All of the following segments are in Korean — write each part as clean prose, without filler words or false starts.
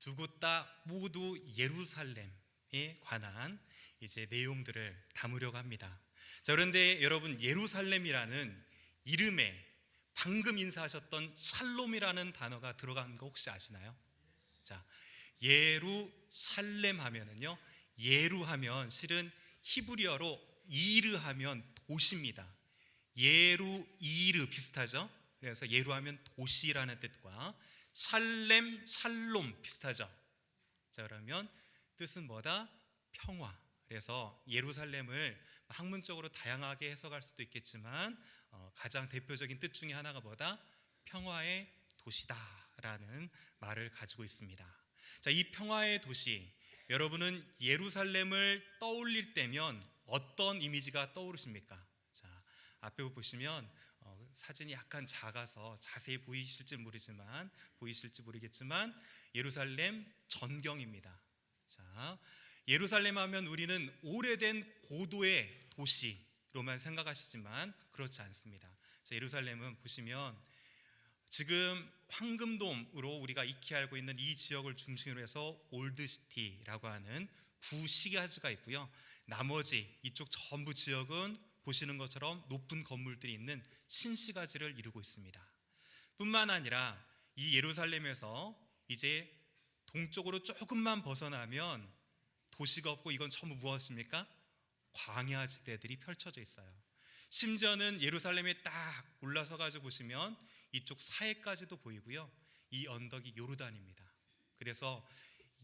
두 곳 다 모두 예루살렘에 관한 이제 내용들을 담으려고 합니다. 자, 그런데 여러분, 예루살렘이라는 이름에 방금 인사하셨던 샬롬이라는 단어가 들어간 거 혹시 아시나요? 자, 예루살렘 하면은요, 예루 하면 실은 히브리어로 이르 하면 도시입니다. 예루, 이르 비슷하죠? 그래서 예루 하면 도시라는 뜻과 살렘, 샬롬 비슷하죠? 자, 그러면 뜻은 뭐다? 평화. 그래서 예루살렘을 학문적으로 다양하게 해석할 수도 있겠지만 가장 대표적인 뜻 중에 하나가 뭐다? 평화의 도시다라는 말을 가지고 있습니다. 자, 이 평화의 도시, 여러분은 예루살렘을 떠올릴 때면 어떤 이미지가 떠오르십니까? 자, 앞에 보시면 사진이 약간 작아서 자세히 보이실지 모르겠지만 예루살렘 전경입니다. 자, 예루살렘 하면 우리는 오래된 고도의 도시로만 생각하시지만 그렇지 않습니다. 자, 예루살렘은 보시면 지금 황금돔으로 우리가 익히 알고 있는 이 지역을 중심으로 해서 올드시티라고 하는 구시가지가 있고요. 나머지 이쪽 전부 지역은 보시는 것처럼 높은 건물들이 있는 신시가지를 이루고 있습니다. 뿐만 아니라 이 예루살렘에서 이제 동쪽으로 조금만 벗어나면 도시가 없고 이건 전부 무엇입니까? 광야지대들이 펼쳐져 있어요. 심지어는 예루살렘에 딱 올라서 가지고 보시면 이쪽 사해까지도 보이고요. 이 언덕이 요르단입니다. 그래서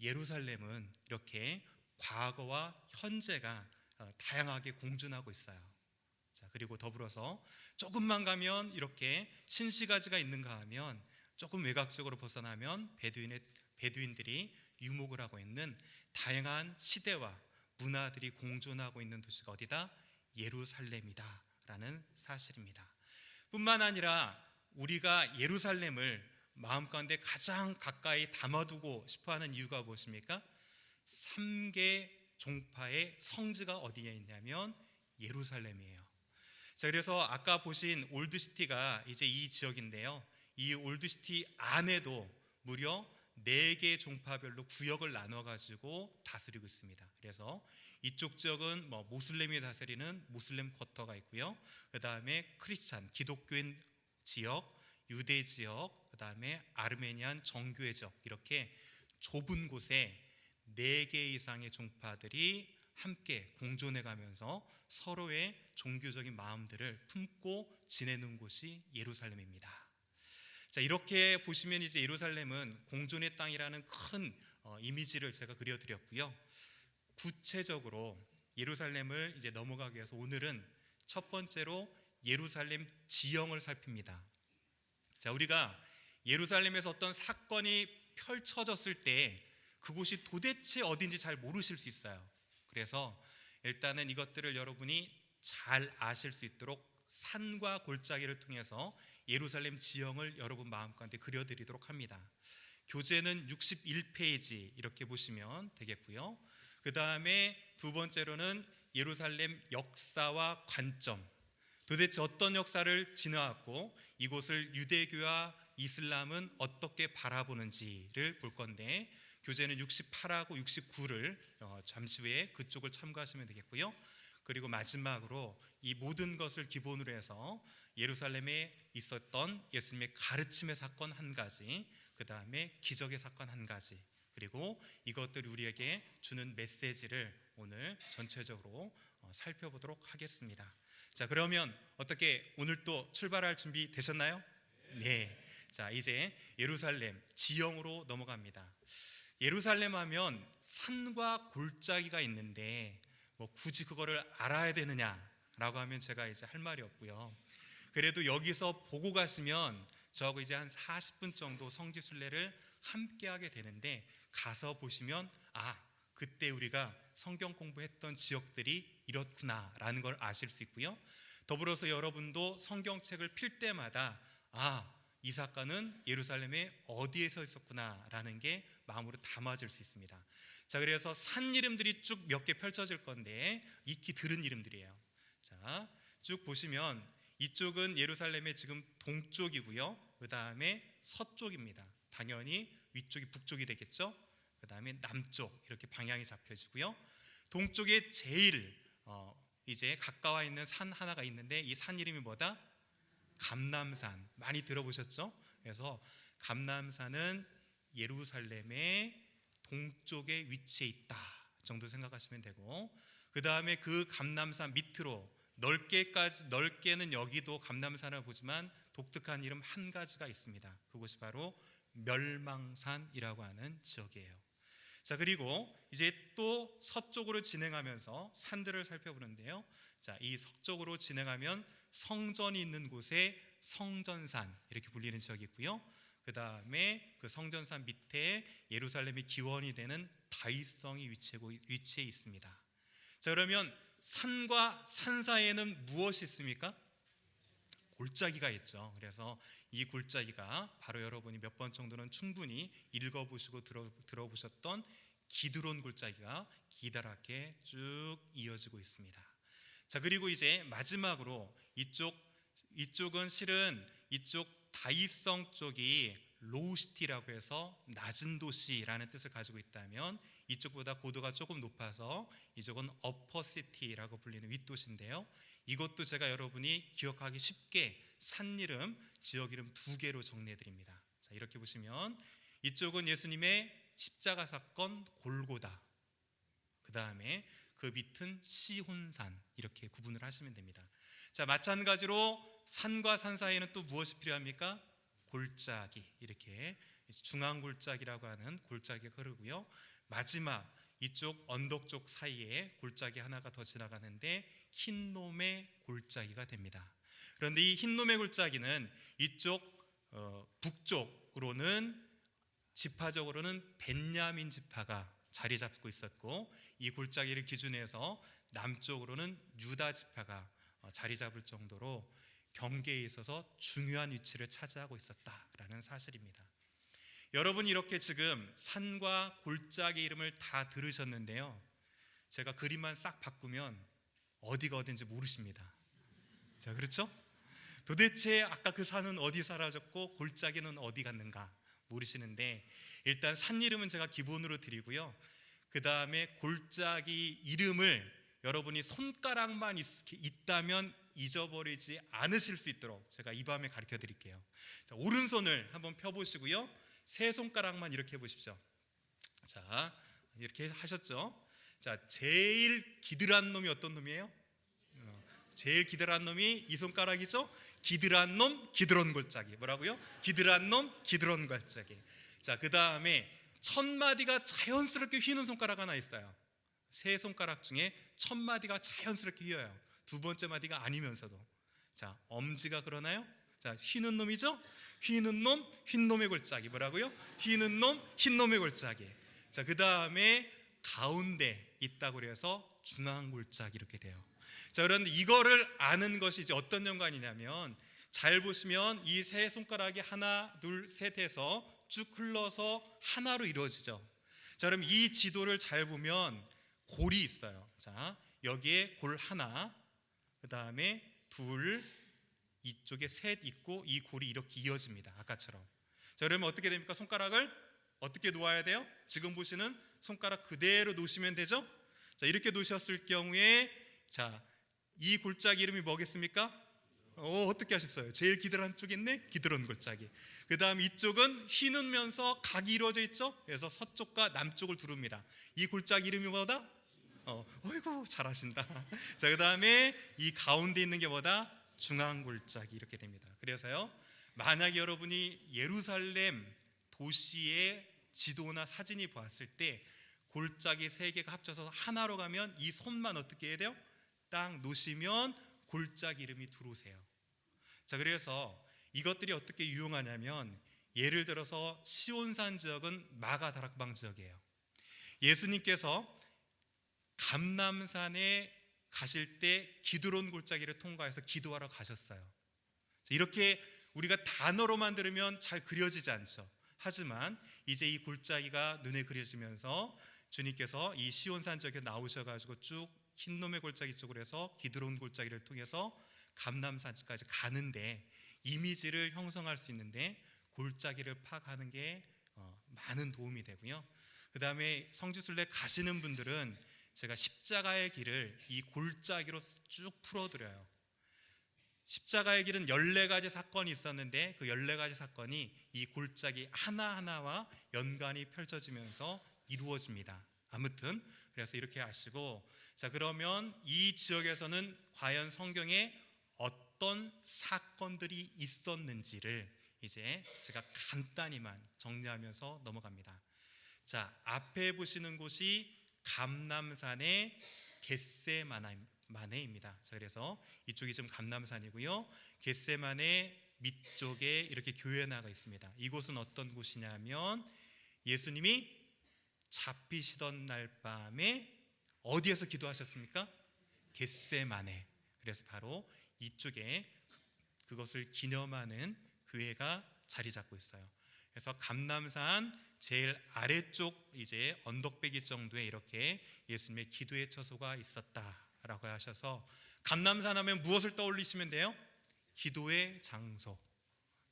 예루살렘은 이렇게 과거와 현재가 다양하게 공존하고 있어요. 자, 그리고 더불어서 조금만 가면 이렇게 신시가지가 있는가 하면 조금 외곽적으로 벗어나면 베두인들이 유목을 하고 있는 다양한 시대와 문화들이 공존하고 있는 도시가 어디다? 예루살렘이다 라는 사실입니다. 뿐만 아니라 우리가 예루살렘을 마음 가운데 가장 가까이 담아두고 싶어하는 이유가 무엇입니까? 3개 종파의 성지가 어디에 있냐면 예루살렘이에요. 자, 그래서 아까 보신 올드시티가 이제 이 지역인데요. 이 올드시티 안에도 무려 4개 종파별로 구역을 나눠 가지고 다스리고 있습니다. 그래서 이쪽 지역은 모슬렘이 다스리는 모슬렘 쿼터가 있고요. 그 다음에 크리스찬 기독교인 지역, 유대 지역, 그 다음에 아르메니안 정교회 지역, 이렇게 좁은 곳에 4개 이상의 종파들이 함께 공존해 가면서 서로의 종교적인 마음들을 품고 지내는 곳이 예루살렘입니다. 자, 이렇게 보시면 이제 예루살렘은 공존의 땅이라는 큰 이미지를 제가 그려드렸고요. 구체적으로 예루살렘을 이제 넘어가기 위해서 오늘은 첫 번째로 예루살렘 지형을 살핍니다. 자, 우리가 예루살렘에서 어떤 사건이 펼쳐졌을 때 그곳이 도대체 어딘지 잘 모르실 수 있어요. 그래서 일단은 이것들을 여러분이 잘 아실 수 있도록 산과 골짜기를 통해서 예루살렘 지형을 여러분 마음가운데 그려드리도록 합니다. 교재는 61페이지 이렇게 보시면 되겠고요. 그 다음에 두 번째로는 예루살렘 역사와 관점, 도대체 어떤 역사를 지나왔고 이곳을 유대교와 이슬람은 어떻게 바라보는지를 볼 건데, 교재는 68하고 69를 잠시 후에 그쪽을 참고하시면 되겠고요. 그리고 마지막으로 이 모든 것을 기본으로 해서 예루살렘에 있었던 예수님의 가르침의 사건 한 가지, 그 다음에 기적의 사건 한 가지, 그리고 이것들이 우리에게 주는 메시지를 오늘 전체적으로 살펴보도록 하겠습니다. 자, 그러면 어떻게 오늘 또 출발할 준비 되셨나요? 네. 자, 이제 예루살렘 지형으로 넘어갑니다. 예루살렘 하면 산과 골짜기가 있는데 굳이 그거를 알아야 되느냐라고 하면 제가 이제 할 말이 없고요. 그래도 여기서 보고 가시면 저하고 이제 한 40분 정도 성지순례를 함께 하게 되는데, 가서 보시면 그때 우리가 성경 공부했던 지역들이 이렇구나라는 걸 아실 수 있고요. 더불어서 여러분도 성경책을 필 때마다 이 사건은 예루살렘에 어디에서 있었구나라는 게 마음으로 담아질 수 있습니다. 자, 그래서 산 이름들이 쭉 몇 개 펼쳐질 건데 익히 들은 이름들이에요. 자, 쭉 보시면 이쪽은 예루살렘의 지금 동쪽이고요. 그 다음에 서쪽입니다. 당연히 위쪽이 북쪽이 되겠죠. 그 다음에 남쪽 이렇게 방향이 잡혀지고요. 동쪽에 제일 이제 가까워 있는 산 하나가 있는데 이 산 이름이 뭐다? 감람산. 많이 들어보셨죠? 그래서 감람산은 예루살렘의 동쪽에 위치해 있다 정도 생각하시면 되고, 그 다음에 그 감람산 밑으로 넓게는 여기도 감람산을 보지만 독특한 이름 한 가지가 있습니다. 그곳이 바로 멸망산이라고 하는 지역이에요. 자, 그리고 이제 또 서쪽으로 진행하면서 산들을 살펴보는데요. 자, 이 서쪽으로 진행하면 성전이 있는 곳에 성전산 이렇게 불리는 지역이 있고요. 그 다음에 그 성전산 밑에 예루살렘의 기원이 되는 다윗성이 위치해 있습니다. 자, 그러면 산과 산 사이에는 무엇이 있습니까? 골짜기가 있죠. 그래서 이 골짜기가 바로 여러분이 몇 번 정도는 충분히 읽어보시고 들어보셨던 기드론 골짜기가 기다랗게 쭉 이어지고 있습니다. 자, 그리고 이제 마지막으로 이쪽은 실은 이쪽 다윗성 쪽이 로우시티라고 해서 낮은 도시라는 뜻을 가지고 있다면, 이쪽보다 고도가 조금 높아서 이쪽은 어퍼시티라고 불리는 윗도시인데요. 이것도 제가 여러분이 기억하기 쉽게 산 이름, 지역 이름 두 개로 정리해 드립니다. 자, 이렇게 보시면 이쪽은 예수님의 십자가 사건 골고다, 그 다음에 그 밑은 시온산, 이렇게 구분을 하시면 됩니다. 자, 마찬가지로 산과 산 사이에는 또 무엇이 필요합니까? 골짜기, 이렇게 중앙 골짜기라고 하는 골짜기가 흐르고요. 마지막 이쪽 언덕 쪽 사이에 골짜기 하나가 더 지나가는데 흰놈의 골짜기가 됩니다. 그런데 이 흰놈의 골짜기는 이쪽 북쪽으로는 지파적으로는 벤야민 지파가 자리 잡고 있었고, 이 골짜기를 기준해서 남쪽으로는 유다 지파가 자리 잡을 정도로 경계에 있어서 중요한 위치를 차지하고 있었다라는 사실입니다. 여러분, 이렇게 지금 산과 골짜기 이름을 다 들으셨는데요, 제가 그림만 싹 바꾸면 어디가 어딘지 모르십니다. 자, 그렇죠? 도대체 아까 그 산은 어디 사라졌고 골짜기는 어디 갔는가 모르시는데, 일단 산 이름은 제가 기본으로 드리고요. 그 다음에 골짜기 이름을 여러분이 손가락만 있다면 잊어버리지 않으실 수 있도록 제가 이 밤에 가르쳐 드릴게요. 자, 오른손을 한번 펴보시고요. 세 손가락만 이렇게 해보십시오. 자, 이렇게 하셨죠? 자, 제일 기드란 놈이 어떤 놈이에요? 제일 기드란 놈이 이 손가락이죠? 기드란 놈, 기드론 골짜기. 뭐라고요? 기드란 놈, 기드론 골짜기. 자, 그 다음에 첫 마디가 자연스럽게 휘는 손가락 하나 있어요. 세 손가락 중에 첫 마디가 자연스럽게 휘어요. 두 번째 마디가 아니면서도. 자, 엄지가 그러나요? 자, 휘는 놈이죠? 휘는 놈, 흰 놈의 골짜기. 뭐라고요? 휘는 놈, 흰 놈의 골짜기. 자, 그 다음에 가운데 있다고 그래서 중앙 골짜기 이렇게 돼요. 자, 그런데 이거를 아는 것이 이제 어떤 연관이냐면, 잘 보시면 이 세 손가락이 하나, 둘, 셋 해서 쭉 흘러서 하나로 이루어지죠. 자, 그럼 이 지도를 잘 보면 골이 있어요. 자, 여기에 골 하나, 그 다음에 둘, 이쪽에 셋 있고 이 골이 이렇게 이어집니다. 아까처럼. 자, 그러면 어떻게 됩니까? 손가락을 어떻게 놓아야 돼요? 지금 보시는 손가락 그대로 놓으시면 되죠? 자, 이렇게 놓으셨을 경우에, 자, 이 골짜기 이름이 뭐겠습니까? 어떻게 하셨어요? 제일 기드란 쪽에 있네? 기드론 골짜기. 그 다음 이쪽은 휘는면서 각이 이루어져 있죠? 그래서 서쪽과 남쪽을 두릅니다. 이 골짜기 이름이 뭐다? 어이구, 잘하신다. 자, 그 다음에 이 가운데 있는 게 뭐다? 중앙 골짜기, 이렇게 됩니다. 그래서요, 만약에 여러분이 예루살렘 도시의 지도나 사진이 보았을 때 골짜기 세 개가 합쳐서 하나로 가면 이 손만 어떻게 해야 돼요? 딱 놓으시면 골짜기 이름이 들어오세요. 자, 그래서 이것들이 어떻게 유용하냐면, 예를 들어서 시온산 지역은 마가다락방 지역이에요. 예수님께서 감람산에 가실 때 기드론 골짜기를 통과해서 기도하러 가셨어요. 이렇게 우리가 단어로만 들으면 잘 그려지지 않죠. 하지만 이제 이 골짜기가 눈에 그려지면서 주님께서 이 시온산 지역에 나오셔가지고 쭉 흰놈의 골짜기 쪽으로 해서 기드론 골짜기를 통해서 감람산까지 가는데 이미지를 형성할 수 있는데 골짜기를 파악하는 게 많은 도움이 되고요. 그 다음에 성지순례 가시는 분들은 제가 십자가의 길을 이 골짜기로 쭉 풀어드려요. 십자가의 길은 14가지 사건이 있었는데 그 14가지 사건이 이 골짜기 하나하나와 연관이 펼쳐지면서 이루어집니다. 아무튼 그래서 이렇게 하시고, 자, 그러면 이 지역에서는 과연 성경에 어떤 사건들이 있었는지를 이제 제가 간단히만 정리하면서 넘어갑니다. 자, 앞에 보시는 곳이 감람산의 겟세마네입니다. 자, 그래서 이쪽이 지금 감람산이고요. 겟세마네 밑쪽에 이렇게 교회나가 있습니다. 이곳은 어떤 곳이냐면 예수님이 잡히시던 날 밤에 어디에서 기도하셨습니까? 겟세마네. 그래서 바로 이쪽에 그것을 기념하는 교회가 자리 잡고 있어요. 그래서 감람산 제일 아래쪽 이제 언덕배기 정도에 이렇게 예수님의 기도의 처소가 있었다라고 하셔서, 감람산 하면 무엇을 떠올리시면 돼요? 기도의 장소,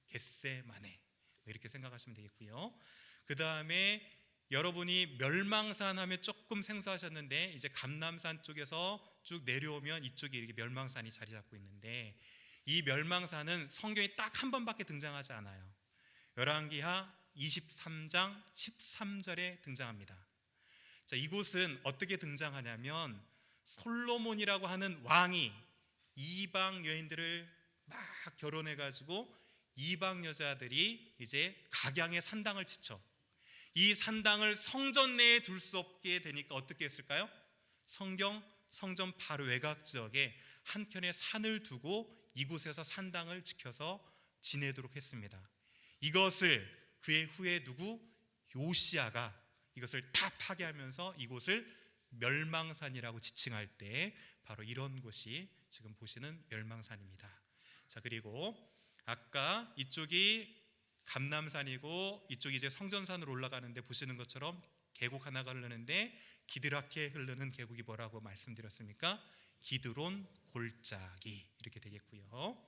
겟세마네, 이렇게 생각하시면 되겠고요. 그 다음에 여러분이 멸망산 하면 조금 생소하셨는데, 이제 감람산 쪽에서 쭉 내려오면 이쪽에 이렇게 멸망산이 자리 잡고 있는데, 이 멸망산은 성경에 딱 한 번밖에 등장하지 않아요. 열왕기하 23장 13절에 등장합니다. 자, 이곳은 어떻게 등장하냐면 솔로몬이라고 하는 왕이 이방 여인들을 막 결혼해가지고 이방 여자들이 이제 각양의 산당을 지쳐 이 산당을 성전 내에 둘 수 없게 되니까 어떻게 했을까요? 성전 바로 외곽 지역에 한켠에 산을 두고 이곳에서 산당을 지켜서 지내도록 했습니다. 이것을 그의 후에 누구? 요시야가 이것을 다 파괴하면서 이곳을 멸망산이라고 지칭할 때 바로 이런 곳이 지금 보시는 멸망산입니다. 자, 그리고 아까 이쪽이 감람산이고 이쪽이 이제 성전산으로 올라가는데 보시는 것처럼 계곡 하나가 흐르는데 기드라케 흐르는 계곡이 뭐라고 말씀드렸습니까? 기드론 골짜기, 이렇게 되겠고요.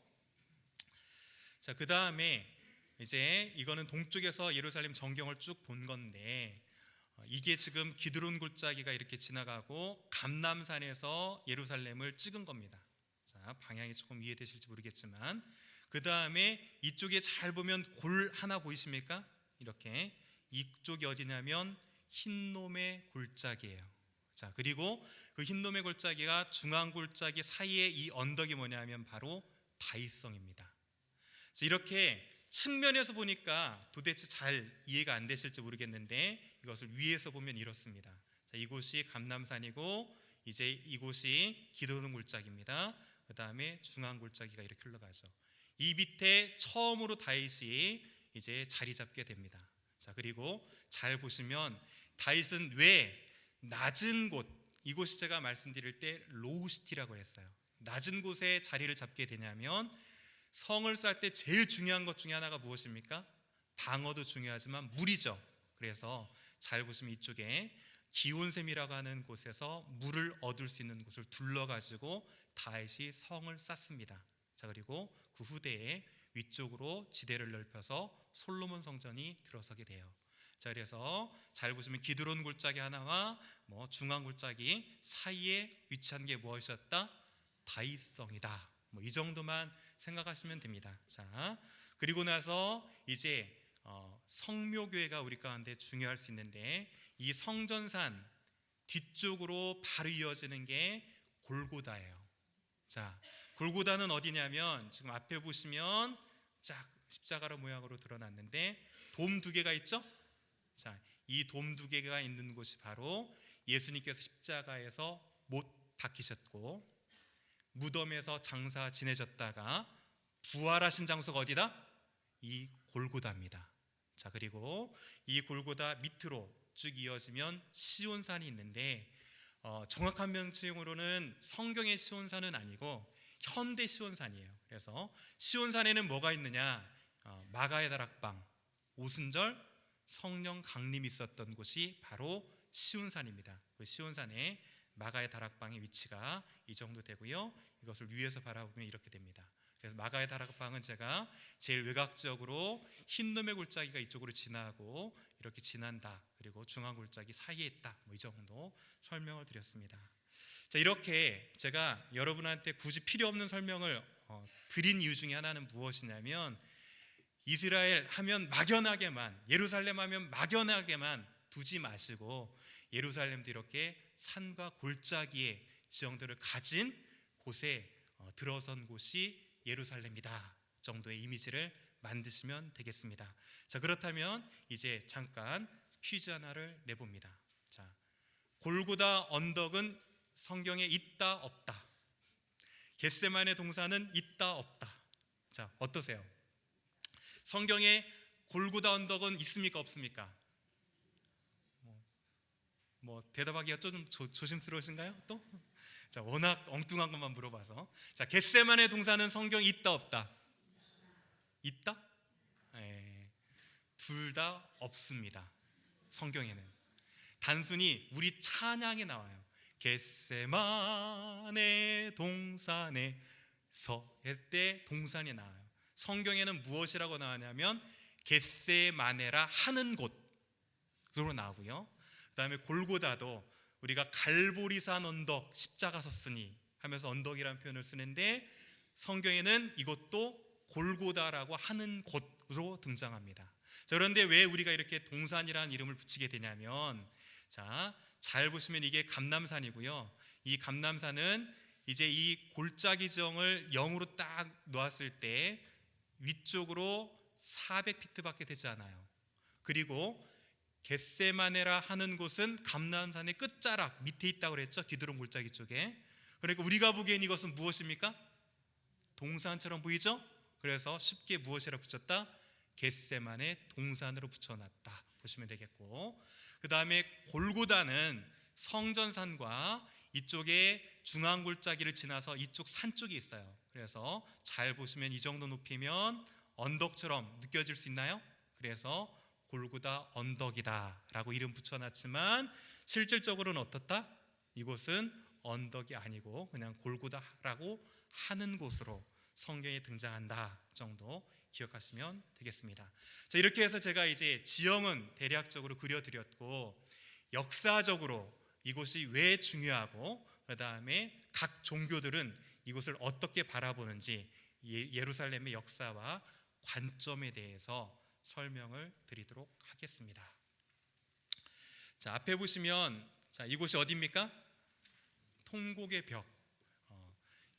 자, 그 다음에 이제 이거는 동쪽에서 예루살렘 전경을 쭉 본 건데, 이게 지금 기드론 골짜기가 이렇게 지나가고 감람산에서 예루살렘을 찍은 겁니다. 자, 방향이 조금 이해되실지 모르겠지만, 그 다음에 이쪽에 잘 보면 골 하나 보이십니까? 이렇게 이쪽이 어디냐면 흰놈의 골짜기예요. 자, 그리고 그 흰놈의 골짜기가 중앙 골짜기 사이에 이 언덕이 뭐냐면 바로 다윗성입니다. 자, 이렇게 측면에서 보니까 도대체 잘 이해가 안 되실지 모르겠는데 이것을 위에서 보면 이렇습니다. 자, 이곳이 감람산이고 이제 이곳이 기드론 골짜기입니다. 그 다음에 중앙 골짜기가 이렇게 흘러가죠. 이 밑에 처음으로 다윗이 이제 자리 잡게 됩니다. 자, 그리고 잘 보시면 다윗은 왜 낮은 곳, 이곳이 제가 말씀드릴 때 로우시티라고 했어요. 낮은 곳에 자리를 잡게 되냐면 성을 쌓을 때 제일 중요한 것 중에 하나가 무엇입니까? 방어도 중요하지만 물이죠. 그래서 잘 보시면 이쪽에 기온샘이라고 하는 곳에서 물을 얻을 수 있는 곳을 둘러가지고 다윗이 성을 쌓습니다. 자, 그리고 그 후대에 위쪽으로 지대를 넓혀서 솔로몬 성전이 들어서게 돼요. 자, 그래서 잘 보시면 기드론 골짜기 하나와 중앙 골짜기 사이에 위치한 게 무엇이었다? 다윗성이다. 이 정도만 생각하시면 됩니다. 자, 그리고 나서 이제 성묘교회가 우리 가운데 중요할 수 있는데, 이 성전산 뒤쪽으로 바로 이어지는 게 골고다예요. 자, 골고다는 어디냐면 지금 앞에 보시면 쫙 십자가로 모양으로 드러났는데 돔 2개가 있죠? 자, 이 돔 2개가 있는 곳이 바로 예수님께서 십자가에서 못 박히셨고 무덤에서 장사 지내셨다가 부활하신 장소가 어디다? 이 골고다입니다. 자, 그리고 이 골고다 밑으로 쭉 이어지면 시온산이 있는데 정확한 명칭으로는 성경의 시온산은 아니고 현대 시온산이에요. 그래서 시온산에는 뭐가 있느냐? 마가의 다락방, 오순절, 성령 강림이 있었던 곳이 바로 시온산입니다. 그 시온산에 마가의 다락방의 위치가 이 정도 되고요. 이것을 위에서 바라보면 이렇게 됩니다. 그래서 마가의 다락방은 제가 제일 외곽적으로 흰놈의 골짜기가 이쪽으로 지나고 이렇게 지난다. 그리고 중앙 골짜기 사이에 있다. 이 정도 설명을 드렸습니다. 자, 이렇게 제가 여러분한테 굳이 필요 없는 설명을 드린 이유 중에 하나는 무엇이냐면, 이스라엘 하면 막연하게만, 예루살렘 하면 막연하게만 두지 마시고 예루살렘도 이렇게 산과 골짜기의 지형들을 가진 곳에 들어선 곳이 예루살렘이다 정도의 이미지를 만드시면 되겠습니다. 자, 그렇다면 이제 잠깐 퀴즈 하나를 내봅니다. 자, 골고다 언덕은 성경에 있다 없다? 겟세마네 동산은 있다 없다? 자, 어떠세요? 성경에 골고다 언덕은 있습니까 없습니까? 대답하기가 좀 조심스러우신가요? 또? 자, 워낙 엉뚱한 것만 물어봐서. 자, 겟세마네 동산은 성경에 있다 없다? 있다? 둘 다 없습니다. 성경에는 단순히 우리 찬양에 나와요. 겟세마네 동산에 서 때 동산이 나와요. 성경에는 무엇이라고 나오냐면 겟세마네라 하는 곳으로 나오고요. 그 다음에 골고다도 우리가 갈보리산 언덕 십자가 섰으니 하면서 언덕이라는 표현을 쓰는데, 성경에는 이것도 골고다라고 하는 곳으로 등장합니다. 자, 그런데 왜 우리가 이렇게 동산이라는 이름을 붙이게 되냐면, 자, 잘 보시면 이게 감람산이고요. 이 감람산은 이제 이 골짜기 지형을 0으로 딱 놓았을 때 위쪽으로 400피트밖에 되지 않아요. 그리고 겟세마네라 하는 곳은 감람산의 끝자락 밑에 있다고 그랬죠. 기드론 골짜기 쪽에. 그러니까 우리가 보기엔 이것은 무엇입니까? 동산처럼 보이죠? 그래서 쉽게 무엇이라 붙였다? 겟세마네 동산으로 붙여놨다 보시면 되겠고, 그 다음에 골고다는 성전산과 이쪽에 중앙 골짜기를 지나서 이쪽 산 쪽이 있어요. 그래서 잘 보시면 이 정도 높이면 언덕처럼 느껴질 수 있나요? 그래서 골고다 언덕이다 라고 이름 붙여놨지만 실질적으로는 어떻다? 이곳은 언덕이 아니고 그냥 골고다라고 하는 곳으로 성경에 등장한다 정도 기억하시면 되겠습니다. 자, 이렇게 해서 제가 이제 지형은 대략적으로 그려드렸고, 역사적으로 이곳이 왜 중요하고 그 다음에 각 종교들은 이곳을 어떻게 바라보는지 예루살렘의 역사와 관점에 대해서 설명을 드리도록 하겠습니다. 자, 앞에 보시면, 자, 이곳이 어디입니까? 통곡의 벽.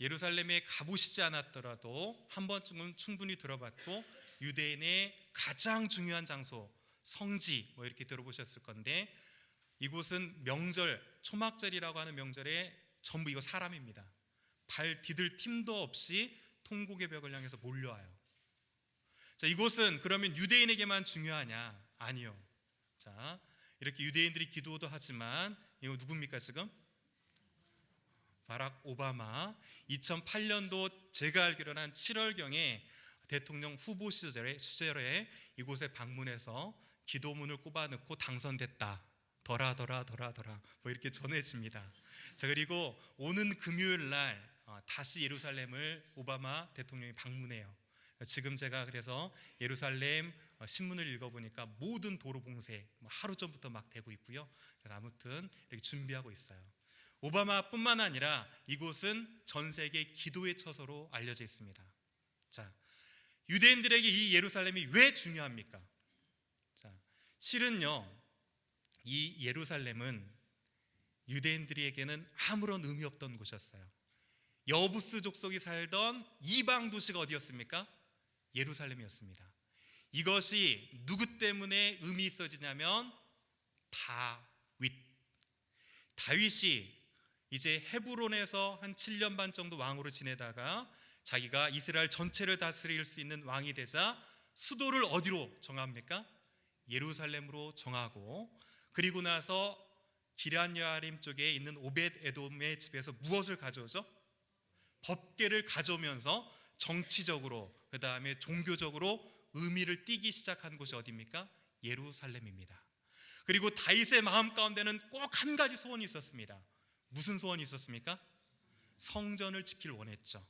예루살렘에 가보시지 않았더라도 한 번쯤은 충분히 들어봤고, 유대인의 가장 중요한 장소, 성지 이렇게 들어보셨을 건데, 이곳은 명절, 초막절이라고 하는 명절에 전부 이거 사람입니다. 발 디딜 틈도 없이 통곡의 벽을 향해서 몰려와요. 자, 이곳은 그러면 유대인에게만 중요하냐? 아니요. 자, 이렇게 유대인들이 기도도 하지만 이거 누굽니까 지금? 바락 오바마. 2008년도 제가 알기로는 한 7월경에 대통령 후보 시절에 이곳에 방문해서 기도문을 꼽아넣고 당선됐다. 더라 이렇게 전해집니다. 자, 그리고 오는 금요일 날 다시 예루살렘을 오바마 대통령이 방문해요. 지금 제가 그래서 예루살렘 신문을 읽어보니까 모든 도로 봉쇄 하루 전부터 막 되고 있고요. 그래서 아무튼 이렇게 준비하고 있어요. 오바마뿐만 아니라 이곳은 전 세계 기도의 처소로 알려져 있습니다. 자, 유대인들에게 이 예루살렘이 왜 중요합니까? 자, 실은요, 이 예루살렘은 유대인들에게는 아무런 의미 없던 곳이었어요. 여부스 족속이 살던 이방 도시가 어디였습니까? 예루살렘이었습니다. 이것이 누구 때문에 의미 있어지냐면 다윗이 이제 헤브론에서 한 7년 반 정도 왕으로 지내다가 자기가 이스라엘 전체를 다스릴 수 있는 왕이 되자 수도를 어디로 정합니까? 예루살렘으로 정하고, 그리고 나서 기럇 여아림 쪽에 있는 오벳 에돔의 집에서 무엇을 가져오죠? 법궤를 가져오면서 정치적으로 그 다음에 종교적으로 의미를 띠기 시작한 곳이 어디입니까? 예루살렘입니다. 그리고 다윗의 마음 가운데는 꼭 한 가지 소원이 있었습니다. 무슨 소원이 있었습니까? 성전을 지키길 원했죠.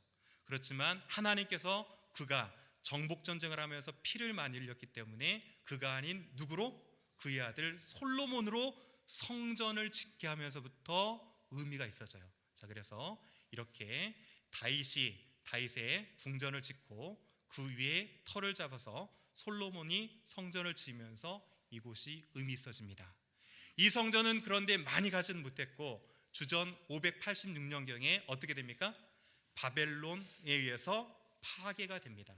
그렇지만 하나님께서 그가 정복 전쟁을 하면서 피를 많이 흘렸기 때문에 그가 아닌 누구로? 그의 아들 솔로몬으로 성전을 짓게 하면서부터 의미가 있어져요. 자, 그래서 이렇게 다윗의 궁전을 짓고 그 위에 터를 잡아서 솔로몬이 성전을 지으면서 이곳이 의미 있어집니다. 이 성전은 그런데 많이 가지는 못했고 주전 586년경에 어떻게 됩니까? 바벨론에 의해서 파괴가 됩니다.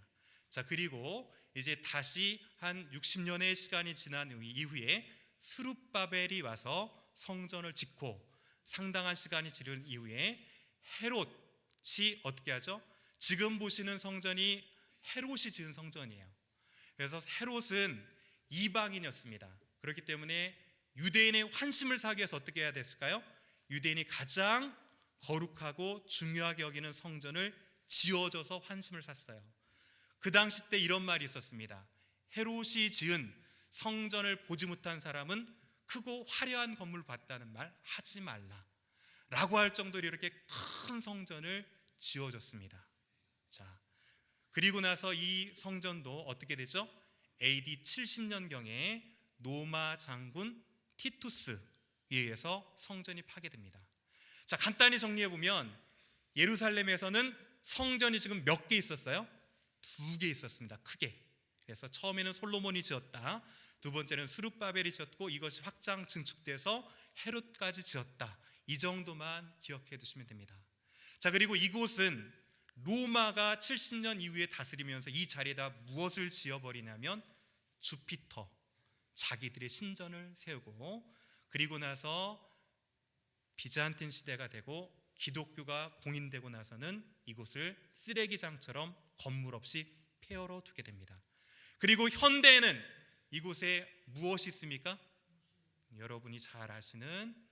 자, 그리고 이제 다시 한 60년의 시간이 지난 이후에 스룹바벨이 와서 성전을 짓고 상당한 시간이 지른 이후에 헤롯이 어떻게 하죠? 지금 보시는 성전이 헤롯이 지은 성전이에요. 그래서 헤롯은 이방인이었습니다. 그렇기 때문에 유대인의 환심을 사기 위해서 어떻게 해야 됐을까요? 유대인이 가장 거룩하고 중요하게 여기는 성전을 지어줘서 환심을 샀어요. 그 당시 때 이런 말이 있었습니다. 헤롯이 지은 성전을 보지 못한 사람은 크고 화려한 건물 봤다는 말 하지 말라 라고 할 정도로 이렇게 큰 성전을 지어줬습니다. 자, 그리고 나서 이 성전도 어떻게 되죠? AD 70년경에 로마 장군 티투스에 의해서 성전이 파괴됩니다. 자, 간단히 정리해보면 예루살렘에서는 성전이 지금 몇 개 있었어요? 2개 있었습니다. 크게. 그래서 처음에는 솔로몬이 지었다. 두 번째는 스룹바벨이 지었고 이것이 확장 증축돼서 헤롯까지 지었다. 이 정도만 기억해 두시면 됩니다. 자, 그리고 이곳은 로마가 70년 이후에 다스리면서 이 자리에다 무엇을 지어버리냐면 주피터, 자기들의 신전을 세우고, 그리고 나서 비잔틴 시대가 되고 기독교가 공인되고 나서는 이곳을 쓰레기장처럼 건물 없이 폐허로 두게 됩니다. 그리고 현대에는 이곳에 무엇이 있습니까? 여러분이 잘 아시는,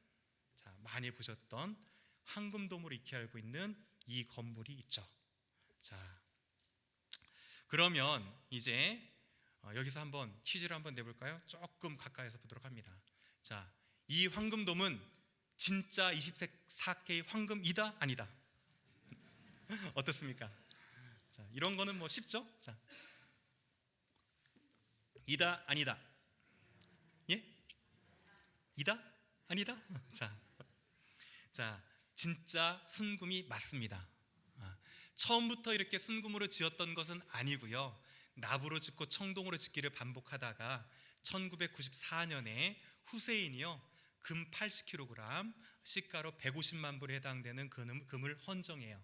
많이 보셨던 황금돔으로 익히 알고 있는 이 건물이 있죠. 자, 그러면 이제 여기서 한번 퀴즈를 한번 내볼까요? 조금 가까이서 보도록 합니다. 자, 이 황금돔은 진짜 24K 황금이다? 아니다? 어떻습니까? 자, 이런 거는 뭐 쉽죠? 자, 이다? 아니다? 예? 이다? 아니다? 자, 진짜 순금이 맞습니다. 처음부터 이렇게 순금으로 지었던 것은 아니고요. 납으로 짓고 청동으로 짓기를 반복하다가 1994년에 후세인이요, 금 80kg, 시가로 150만 불에 해당되는 금을 헌정해요.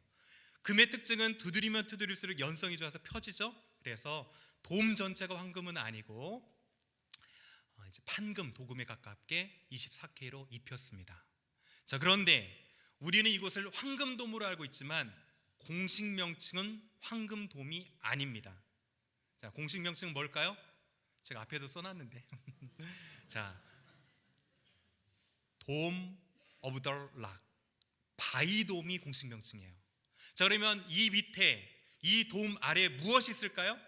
금의 특징은 두드리면 두드릴수록 연성이 좋아서 펴지죠. 그래서 돔 전체가 황금은 아니고 이제 판금, 도금에 가깝게 24K로 입혔습니다. 자, 그런데 우리는 이곳을 황금돔으로 알고 있지만 공식 명칭은 황금돔이 아닙니다. 자, 공식 명칭은 뭘까요? 제가 앞에도 써놨는데 자, 돔 오브 더 락, 바위돔이 공식 명칭이에요. 자, 그러면 이 밑에 이 돔 아래에 무엇이 있을까요?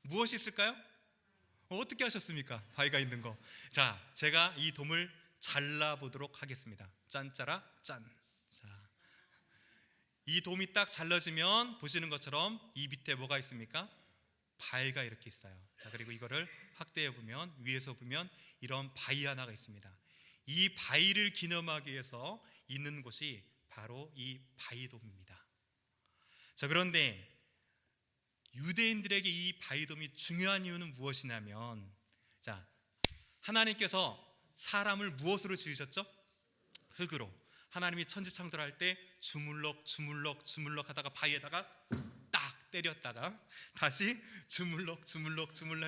무엇이 있을까요? 어떻게 하셨습니까? 바위가 있는 거. 자, 제가 이 돔을 잘라보도록 하겠습니다. 짠짜라 짠. 자, 이 돔이 딱 잘라지면 보시는 것처럼 이 밑에 뭐가 있습니까? 바위가 이렇게 있어요. 자, 그리고 이거를 확대해 보면, 위에서 보면 이런 바위 하나가 있습니다. 이 바위를 기념하기 위해서 있는 곳이 바로 이 바위돔입니다. 자, 그런데 유대인들에게 이 바위돔이 중요한 이유는 무엇이냐면, 자, 하나님께서 사람을 무엇으로 지으셨죠? 흙으로. 하나님이 천지창조할 때 주물럭 하다가 바위에다가 딱 때렸다가 다시 주물럭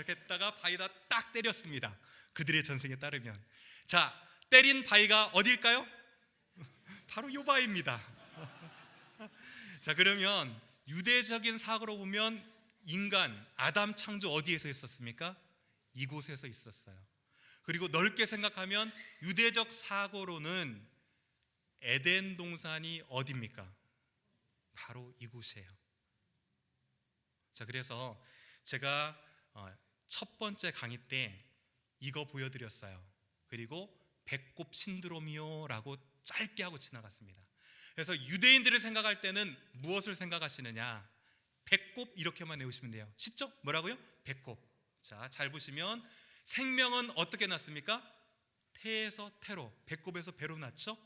했다가 바위에다 딱 때렸습니다. 그들의 전생에 따르면. 자, 때린 바위가 어딜까요? 바로 요 바위입니다. 자, 그러면 유대적인 사고로 보면 인간 아담 창조 어디에서 있었습니까? 이곳에서 있었어요. 그리고 넓게 생각하면 유대적 사고로는 에덴 동산이 어디입니까? 바로 이곳이에요. 자, 그래서 제가 첫 번째 강의 때 이거 보여드렸어요. 그리고 배꼽 신드롬이요라고 짧게 하고 지나갔습니다. 그래서 유대인들을 생각할 때는 무엇을 생각하시느냐? 배꼽 이렇게만 외우시면 돼요. 쉽죠? 뭐라고요? 배꼽. 자, 잘 보시면 생명은 어떻게 났습니까? 태에서 태로, 배꼽에서 배로 났죠?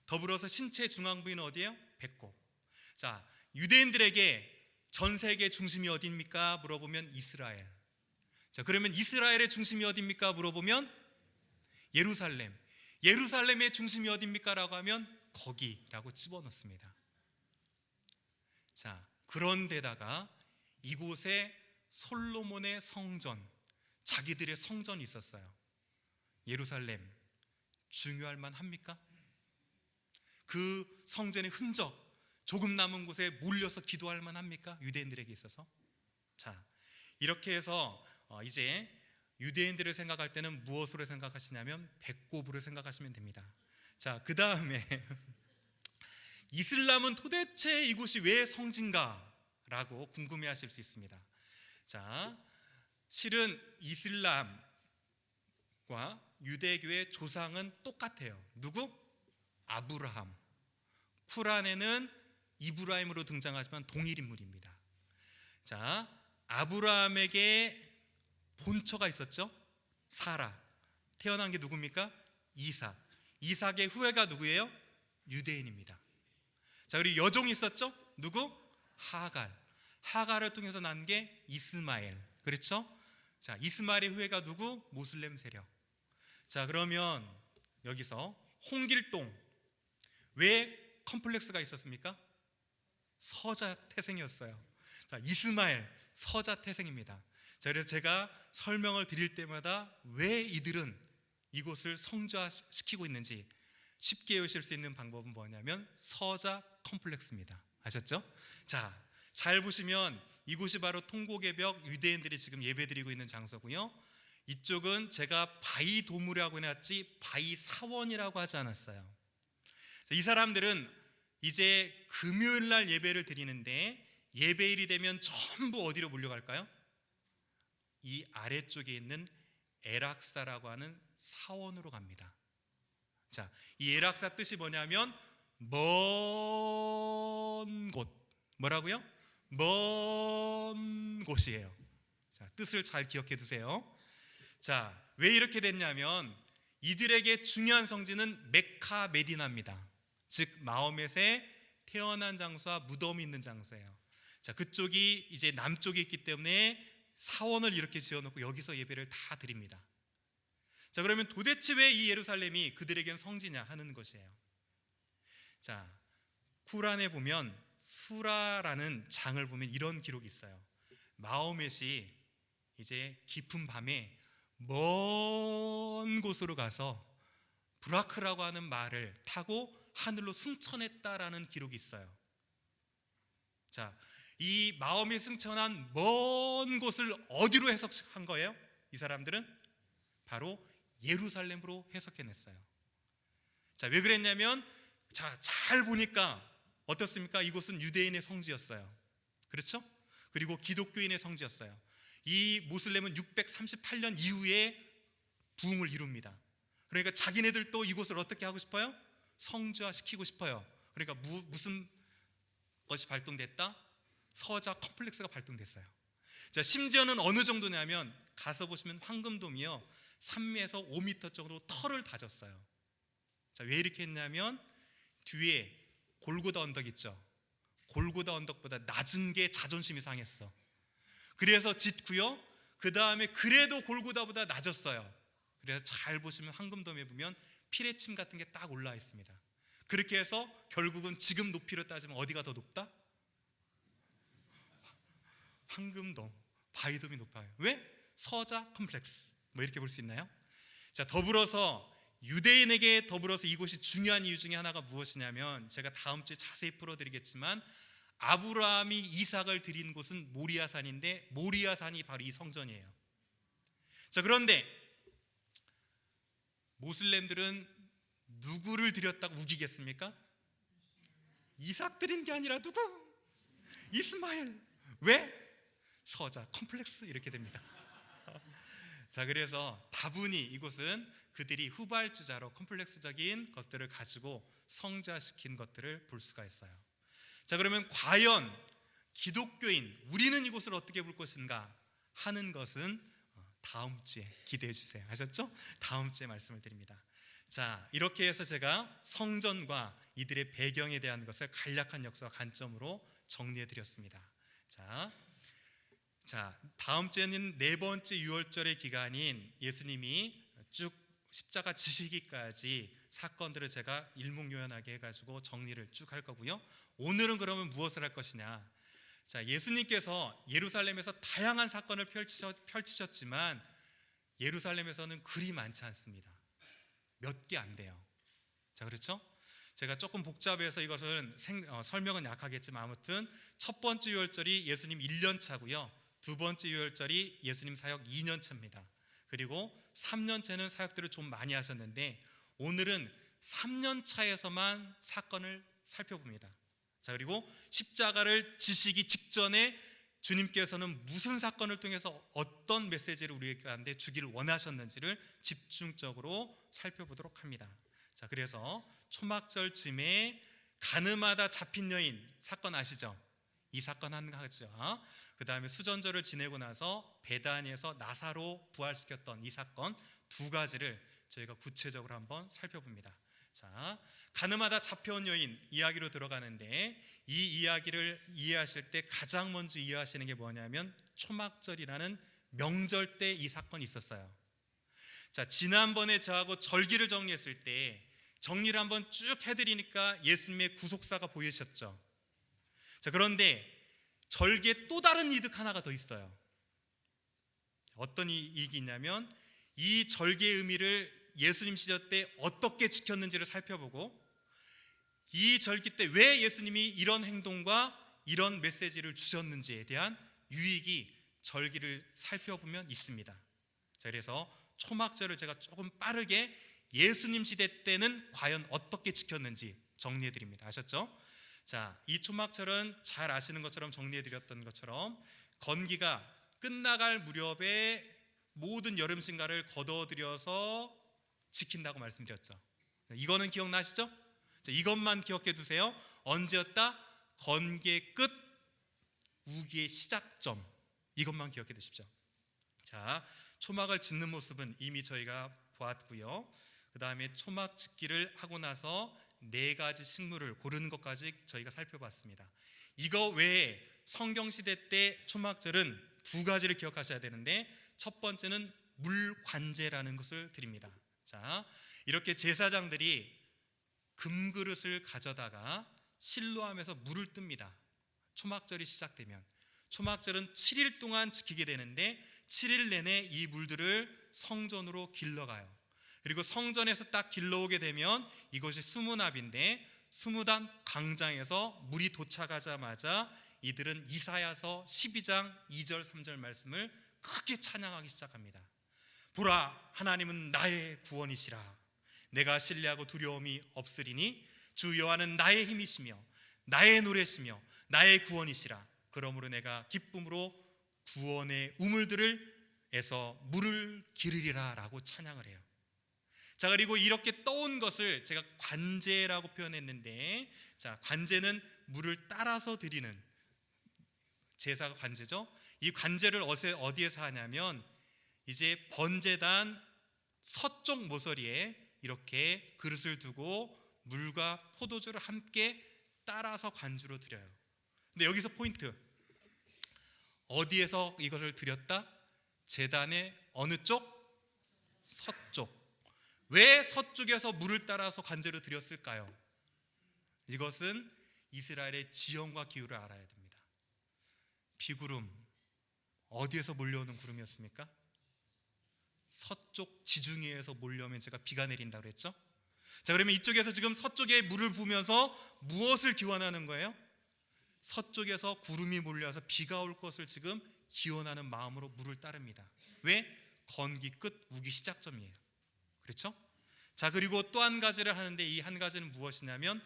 더불어서 신체의 중앙부위는 어디예요? 배꼽. 자, 유대인들에게 전 세계 중심이 어디입니까? 물어보면 이스라엘. 자, 그러면 이스라엘의 중심이 어디입니까? 물어보면 예루살렘. 예루살렘의 중심이 어디입니까? 라고 하면 거기라고 집어넣습니다. 자, 그런데다가 이곳에 솔로몬의 성전, 자기들의 성전이 있었어요. 예루살렘 중요할 만합니까? 그 성전의 흔적 조금 남은 곳에 몰려서 기도할 만합니까? 유대인들에게 있어서. 자, 이렇게 해서 이제 유대인들을 생각할 때는 무엇으로 생각하시냐면 배꼽으로 생각하시면 됩니다. 자, 그 다음에 이슬람은 도대체 이곳이 왜 성지인가라고 궁금해하실 수 있습니다. 자, 실은 이슬람과 유대교의 조상은 똑같아요. 누구? 아브라함. 쿠란에는 이브라임으로 등장하지만 동일 인물입니다. 자, 아브라함에게 본처가 있었죠. 사라. 태어난 게 누굽니까? 이삭. 이삭의 후예가 누구예요? 유대인입니다. 자, 그리고 여종이 있었죠. 누구? 하갈. 하갈을 통해서 난 게 이스마엘. 그렇죠? 자, 이스마엘의 후예가 누구? 모슬렘 세력. 자, 그러면 여기서 홍길동 왜 컴플렉스가 있었습니까? 서자 태생이었어요. 자, 이스마엘 서자 태생입니다. 자, 그래서 제가 설명을 드릴 때마다 왜 이들은 이곳을 성자시키고 있는지 쉽게 외우실 수 있는 방법은 뭐냐면 서자 컴플렉스입니다. 아셨죠? 자, 잘 보시면 이곳이 바로 통곡의 벽, 유대인들이 지금 예배드리고 있는 장소고요. 이쪽은 제가 바위 도무라고 해놨지 바위 사원이라고 하지 않았어요. 자, 이 사람들은 이제 금요일 날 예배를 드리는데 예배일이 되면 전부 어디로 몰려갈까요? 이 아래쪽에 있는 에락사라고 하는 사원으로 갑니다. 자, 이 에락사 뜻이 뭐냐면 먼 곳. 뭐라고요? 먼 곳이에요. 자, 뜻을 잘 기억해 두세요. 자, 왜 이렇게 됐냐면 이들에게 중요한 성지는 메카 메디나입니다. 즉 마호멧의 태어난 장소와 무덤이 있는 장소예요. 자, 그쪽이 이제 남쪽에 있기 때문에 사원을 이렇게 지어놓고 여기서 예배를 다 드립니다. 자, 그러면 도대체 왜 이 예루살렘이 그들에겐 성지냐 하는 것이에요. 자, 쿠란에 보면 수라라는 장을 보면 이런 기록이 있어요. 마호멧이 이제 깊은 밤에 먼 곳으로 가서 브라크라고 하는 말을 타고 하늘로 승천했다라는 기록이 있어요. 자, 이 마호멧이 승천한 먼 곳을 어디로 해석한 거예요? 이 사람들은 바로 예루살렘으로 해석해냈어요. 자, 왜 그랬냐면 자, 잘 보니까 어떻습니까? 이곳은 유대인의 성지였어요. 그렇죠? 그리고 기독교인의 성지였어요. 이 모슬렘은 638년 이후에 부흥을 이룹니다. 그러니까 자기네들도 이곳을 어떻게 하고 싶어요? 성지화시키고 싶어요. 그러니까 무슨 것이 발동됐다? 서자 컴플렉스가 발동됐어요. 자, 심지어는 어느 정도냐면 가서 보시면 황금돔이요 3에서 5m 정도 털을 다졌어요. 자, 왜 이렇게 했냐면 뒤에 골고다 언덕 있죠. 골고다 언덕보다 낮은 게 자존심이 상했어. 그래서 짓고요. 그 다음에 그래도 골고다보다 낮았어요. 그래서 잘 보시면 황금돔에 보면 피레침 같은 게 딱 올라와 있습니다. 그렇게 해서 결국은 지금 높이로 따지면 어디가 더 높다? 황금돔, 바위돔이 높아요. 왜? 서자 컴플렉스. 뭐 이렇게 볼 수 있나요? 자, 더불어서 유대인에게 더불어서 이곳이 중요한 이유 중에 하나가 무엇이냐면 제가 다음 주에 자세히 풀어드리겠지만 아브라함이 이삭을 드린 곳은 모리아산인데 모리아산이 바로 이 성전이에요. 자, 그런데 모슬렘들은 누구를 드렸다고 우기겠습니까? 이삭 드린 게 아니라 누구? 이스마엘. 왜? 서자 컴플렉스 이렇게 됩니다. 자, 그래서 다분히 이곳은 그들이 후발주자로 컴플렉스적인 것들을 가지고 성자시킨 것들을 볼 수가 있어요. 자, 그러면 과연 기독교인 우리는 이곳을 어떻게 볼 것인가 하는 것은 다음 주에 기대해 주세요. 아셨죠? 다음 주에 말씀을 드립니다. 자, 이렇게 해서 제가 성전과 이들의 배경에 대한 것을 간략한 역사와 관점으로 정리해 드렸습니다. 자, 다음 주에는 네 번째 유월절의 기간인 예수님이 쭉 십자가 지시기까지 사건들을 제가 일목요연하게 해가지고 정리를 쭉 할 거고요. 오늘은 그러면 무엇을 할 것이냐? 자, 예수님께서 예루살렘에서 다양한 사건을 펼치셨지만 예루살렘에서는 그리 많지 않습니다. 몇 개 안 돼요. 자, 그렇죠? 제가 조금 복잡해서 이것은 설명은 약하겠지만 아무튼 첫 번째 유월절이 예수님 1년 차고요. 두 번째 유월절이 예수님 사역 2년 차입니다. 그리고 3년 차는 사역들을 좀 많이 하셨는데 오늘은 3년 차에서만 사건을 살펴봅니다. 자, 그리고 십자가를 지시기 직전에 주님께서는 무슨 사건을 통해서 어떤 메시지를 우리에게 주기를 원하셨는지를 집중적으로 살펴보도록 합니다. 자, 그래서 초막절 즈음에 가늠하다 잡힌 여인 사건 아시죠? 이 사건 한 가지죠. 그 다음에 수전절을 지내고 나서 베다니에서 나사로 부활시켰던 이 사건 두 가지를 저희가 구체적으로 한번 살펴봅니다. 자, 가늠하다 잡혀온 여인 이야기로 들어가는데 이 이야기를 이해하실 때 가장 먼저 이해하시는 게 뭐냐면 초막절이라는 명절 때 이 사건이 있었어요. 자, 지난번에 저하고 절기를 정리했을 때 정리를 한번 쭉 해드리니까 예수님의 구속사가 보이셨죠. 자, 그런데 절기에 또 다른 이득 하나가 더 있어요. 어떤 이익이 있냐면 이 절기의 의미를 예수님 시절 때 어떻게 지켰는지를 살펴보고 이 절기 때 왜 예수님이 이런 행동과 이런 메시지를 주셨는지에 대한 유익이 절기를 살펴보면 있습니다. 자, 그래서 초막절을 제가 조금 빠르게 예수님 시대 때는 과연 어떻게 지켰는지 정리해드립니다. 아셨죠? 자, 이 초막절은 잘 아시는 것처럼 정리해드렸던 것처럼 건기가 끝나갈 무렵에 모든 여름 신가를 거둬들여서 지킨다고 말씀드렸죠. 이거는 기억나시죠? 자, 이것만 기억해 두세요. 언제였다? 건기의 끝, 우기의 시작점. 이것만 기억해 두십시오. 자, 초막을 짓는 모습은 이미 저희가 보았고요. 그 다음에 초막 짓기를 하고 나서 네 가지 식물을 고르는 것까지 저희가 살펴봤습니다. 이거 외에 성경시대 때 초막절은 두 가지를 기억하셔야 되는데 첫 번째는 물관제라는 것을 드립니다. 자, 이렇게 제사장들이 금그릇을 가져다가 실로함에서 물을 뜹니다. 초막절이 시작되면 초막절은 7일 동안 지키게 되는데 7일 내내 이 물들을 성전으로 길러가요. 그리고 성전에서 딱 길러오게 되면 이것이 수문합인데 수문합 광장에서 물이 도착하자마자 이들은 이사야서 12장 2절 3절 말씀을 크게 찬양하기 시작합니다. 보라, 하나님은 나의 구원이시라. 내가 신뢰하고 두려움이 없으리니 주 여호와는 나의 힘이시며 나의 노래시며 나의 구원이시라. 그러므로 내가 기쁨으로 구원의 우물들을 에서 물을 기르리라 라고 찬양을 해요. 자, 그리고 이렇게 떠온 것을 제가 관제라고 표현했는데, 자, 관제는 물을 따라서 드리는 제사가 관제죠. 이 관제를 어디에서 하냐면 이제 번제단 서쪽 모서리에 이렇게 그릇을 두고 물과 포도주를 함께 따라서 관주로 드려요. 근데 여기서 포인트, 어디에서 이것을 드렸다? 제단의 어느 쪽? 서쪽. 왜 서쪽에서 물을 따라서 관제로 드렸을까요? 이것은 이스라엘의 지형과 기후를 알아야 됩니다. 비구름, 어디에서 몰려오는 구름이었습니까? 서쪽 지중해에서 몰려오면 제가 비가 내린다고 그랬죠? 자, 그러면 이쪽에서 지금 서쪽에 물을 부으면서 무엇을 기원하는 거예요? 서쪽에서 구름이 몰려와서 비가 올 것을 지금 기원하는 마음으로 물을 따릅니다. 왜? 건기 끝, 우기 시작점이에요. 그렇죠? 자, 그리고 또 한 가지를 하는데 이 한 가지는 무엇이냐면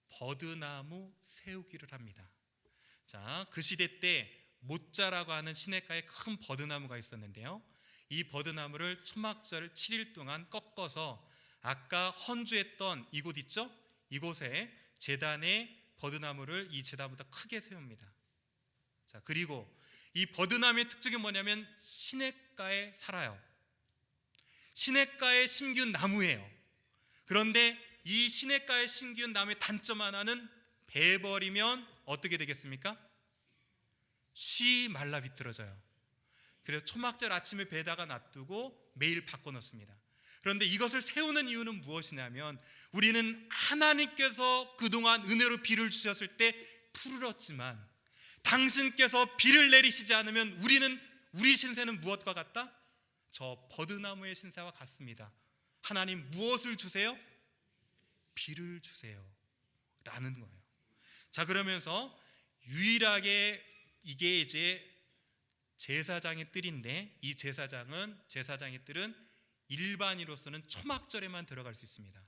버드나무 세우기를 합니다. 자, 그 시대 때 모짜라고 하는 시냇가에 큰 버드나무가 있었는데요. 이 버드나무를 초막절 7일 동안 꺾어서 아까 헌주했던 이곳 있죠? 이곳에 제단에 버드나무를 이 제단보다 크게 세웁니다. 자, 그리고 이 버드나무의 특징이 뭐냐면 시냇가에 살아요. 시냇가에 심기운 나무예요. 그런데 이 시냇가에 심기운 나무의 단점 하나는 베버리면 어떻게 되겠습니까? 쉬 말라 비틀어져요. 그래서 초막절 아침에 베다가 놔두고 매일 바꿔놓습니다. 그런데 이것을 세우는 이유는 무엇이냐면 우리는 하나님께서 그동안 은혜로 비를 주셨을 때 푸르렀지만 당신께서 비를 내리시지 않으면 우리 신세는 무엇과 같다? 저 버드나무의 신세와 같습니다. 하나님 무엇을 주세요? 비를 주세요 라는 거예요. 자, 그러면서 유일하게 이게 이제 제사장의 뜰인데 이 제사장의 뜰은 일반인으로서는 초막절에만 들어갈 수 있습니다.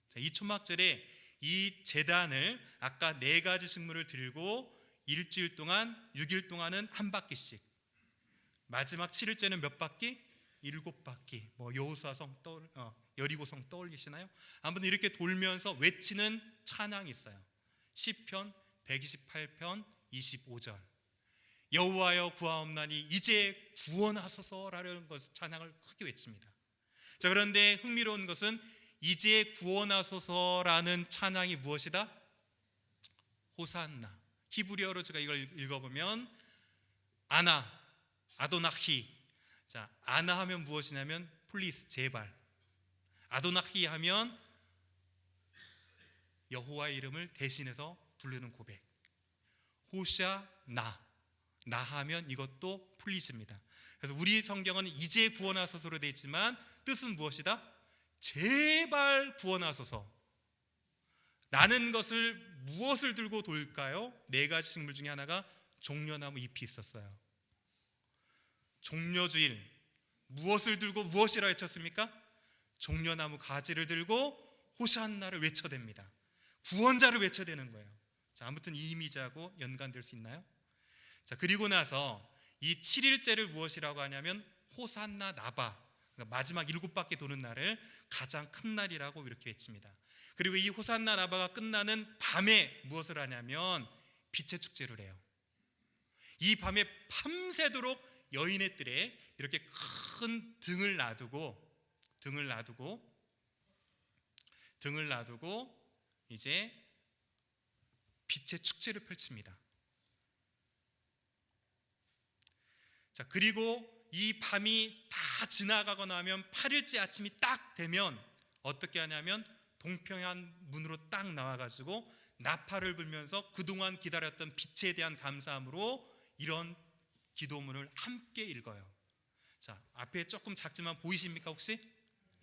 자, 이 초막절에 이 제단을 아까 4가지 식물을 들고 일주일 동안 6일 동안은 한 바퀴씩, 마지막 7일째는 몇 바퀴? 7바퀴. 뭐 여호수아성 여리고성 떠올리시나요? 아무튼 이렇게 돌면서 외치는 찬양이 있어요. 시편 128편 25절. 여호와여 구하옵나니 이제 구원하소서라는 것을 찬양을 크게 외칩니다. 자, 그런데 흥미로운 것은 이제 구원하소서라는 찬양이 무엇이다? 호산나. 히브리어로 제가 이걸 읽어보면 아도나히. 자, 아나 하면 무엇이냐면 플리즈, 제발. 아도나히 하면 여호와의 이름을 대신해서 부르는 고백. 호샤나, 나 하면 이것도 플리즈입니다. 그래서 우리 성경은 이제 구원하소서로 되어 있지만 뜻은 무엇이다? 제발 구원하소서 라는 것을 무엇을 들고 돌까요? 4가지 식물 중에 하나가 종려나무 잎이 있었어요. 종려주일 무엇을 들고 무엇이라 외쳤습니까? 종려나무 가지를 들고 호산나를 외쳐댑니다. 구원자를 외쳐대는 거예요. 자, 아무튼 이 이미지하고 연관될 수 있나요? 자, 그리고 나서 이 7일째를 무엇이라고 하냐면 호산나 나바, 그러니까 마지막 7바퀴 도는 날을 가장 큰 날이라고 이렇게 외칩니다. 그리고 이 호산나 나바가 끝나는 밤에 무엇을 하냐면 빛의 축제를 해요. 이 밤에 밤새도록 여인의 뜰에 이렇게 큰 등을 놔두고 이제 빛의 축제를 펼칩니다. 자, 그리고 이 밤이 다 지나가고 나면 8일째 아침이 딱 되면 어떻게 하냐면 동평안 문으로 딱 나와가지고 나팔을 불면서 그동안 기다렸던 빛에 대한 감사함으로 이런 기도문을 함께 읽어요. 자, 앞에 조금 작지만 보이십니까 혹시?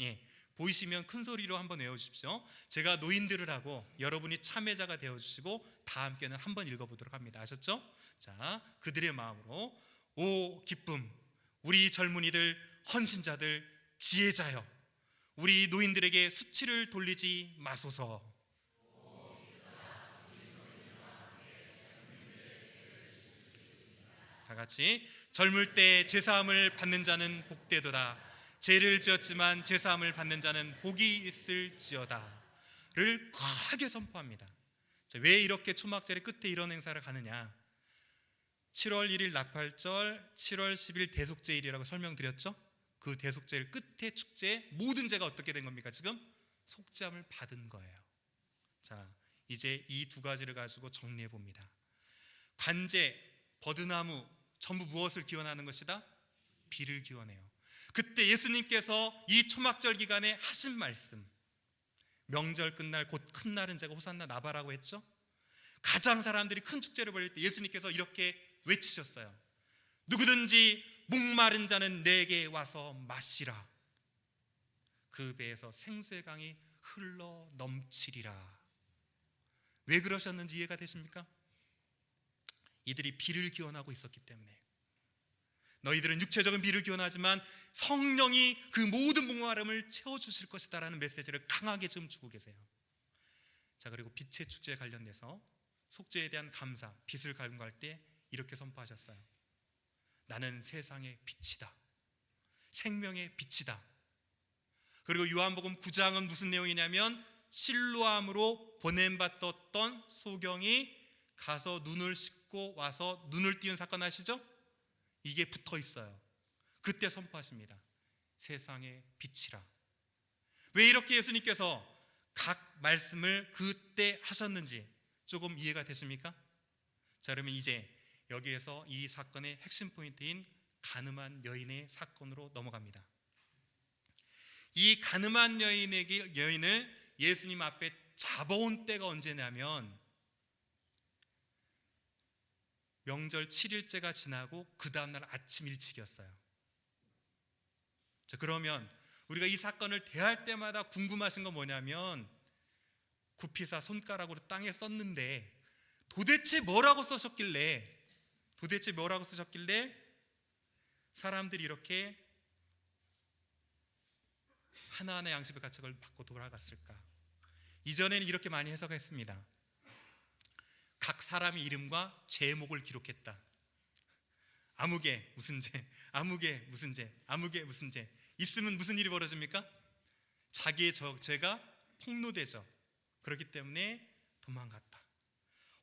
예, 보이시면 큰 소리로 한번 외워주십시오. 제가 노인들을 하고 여러분이 참여자가 되어주시고 다 함께는 한번 읽어보도록 합니다. 아셨죠? 자, 그들의 마음으로 오 기쁨, 우리 젊은이들, 헌신자들, 지혜자여, 우리 노인들에게 수치를 돌리지 마소서. 다 같이 젊을 때 죄사함을 받는 자는 복되도다. 죄를 지었지만 죄사함을 받는 자는 복이 있을지어다 를 과하게 선포합니다. 자, 왜 이렇게 초막절의 끝에 이런 행사를 가느냐? 7월 1일 나팔절, 7월 10일 대속제일이라고 설명드렸죠? 그 대속제일 끝에 축제, 모든 죄가 어떻게 된 겁니까? 지금 속죄함을 받은 거예요. 자, 이제 이 2가지를 가지고 정리해 봅니다. 관제, 버드나무 전부 무엇을 기원하는 것이다? 비를 기원해요. 그때 예수님께서 이 초막절 기간에 하신 말씀, 명절 끝날 곧 큰 날은 제가 호산나 나바라고 했죠? 가장 사람들이 큰 축제를 벌일 때 예수님께서 이렇게 외치셨어요. 누구든지 목마른 자는 내게 와서 마시라. 그 배에서 생수의 강이 흘러 넘치리라. 왜 그러셨는지 이해가 되십니까? 이들이 비를 기원하고 있었기 때문에. 너희들은 육체적인 비를 기원하지만 성령이 그 모든 목마름을 채워주실 것이다 라는 메시지를 강하게 지금 주고 계세요. 자, 그리고 빛의 축제에 관련돼서 속죄에 대한 감사, 빛을 간구할 때 이렇게 선포하셨어요. 나는 세상의 빛이다. 생명의 빛이다. 그리고 요한복음 9장은 무슨 내용이냐면 실로암으로 보냄받았던 소경이 가서 눈을 씻고 와서 눈을 띄운 사건 아시죠? 이게 붙어 있어요. 그때 선포하십니다. 세상의 빛이라. 왜 이렇게 예수님께서 각 말씀을 그때 하셨는지 조금 이해가 되십니까? 자, 그러면 이제 여기에서 이 사건의 핵심 포인트인 가늠한 여인의 사건으로 넘어갑니다. 이 가늠한 여인을 예수님 앞에 잡아온 때가 언제냐면 명절 7일째가 지나고 그 다음날 아침 일찍이었어요. 자, 그러면 우리가 이 사건을 대할 때마다 궁금하신 건 뭐냐면 구피사 손가락으로 땅에 썼는데 도대체 뭐라고 쓰셨길래 사람들이 이렇게 하나하나 양심의 가책을 받고 돌아갔을까? 이전에는 이렇게 많이 해석했습니다. 각 사람의 이름과 제목을 기록했다. 아무개 무슨 죄, 아무개 무슨 죄, 아무개 무슨 죄 있으면 무슨 일이 벌어집니까? 자기의 죄가 폭로되죠. 그렇기 때문에 도망갔다.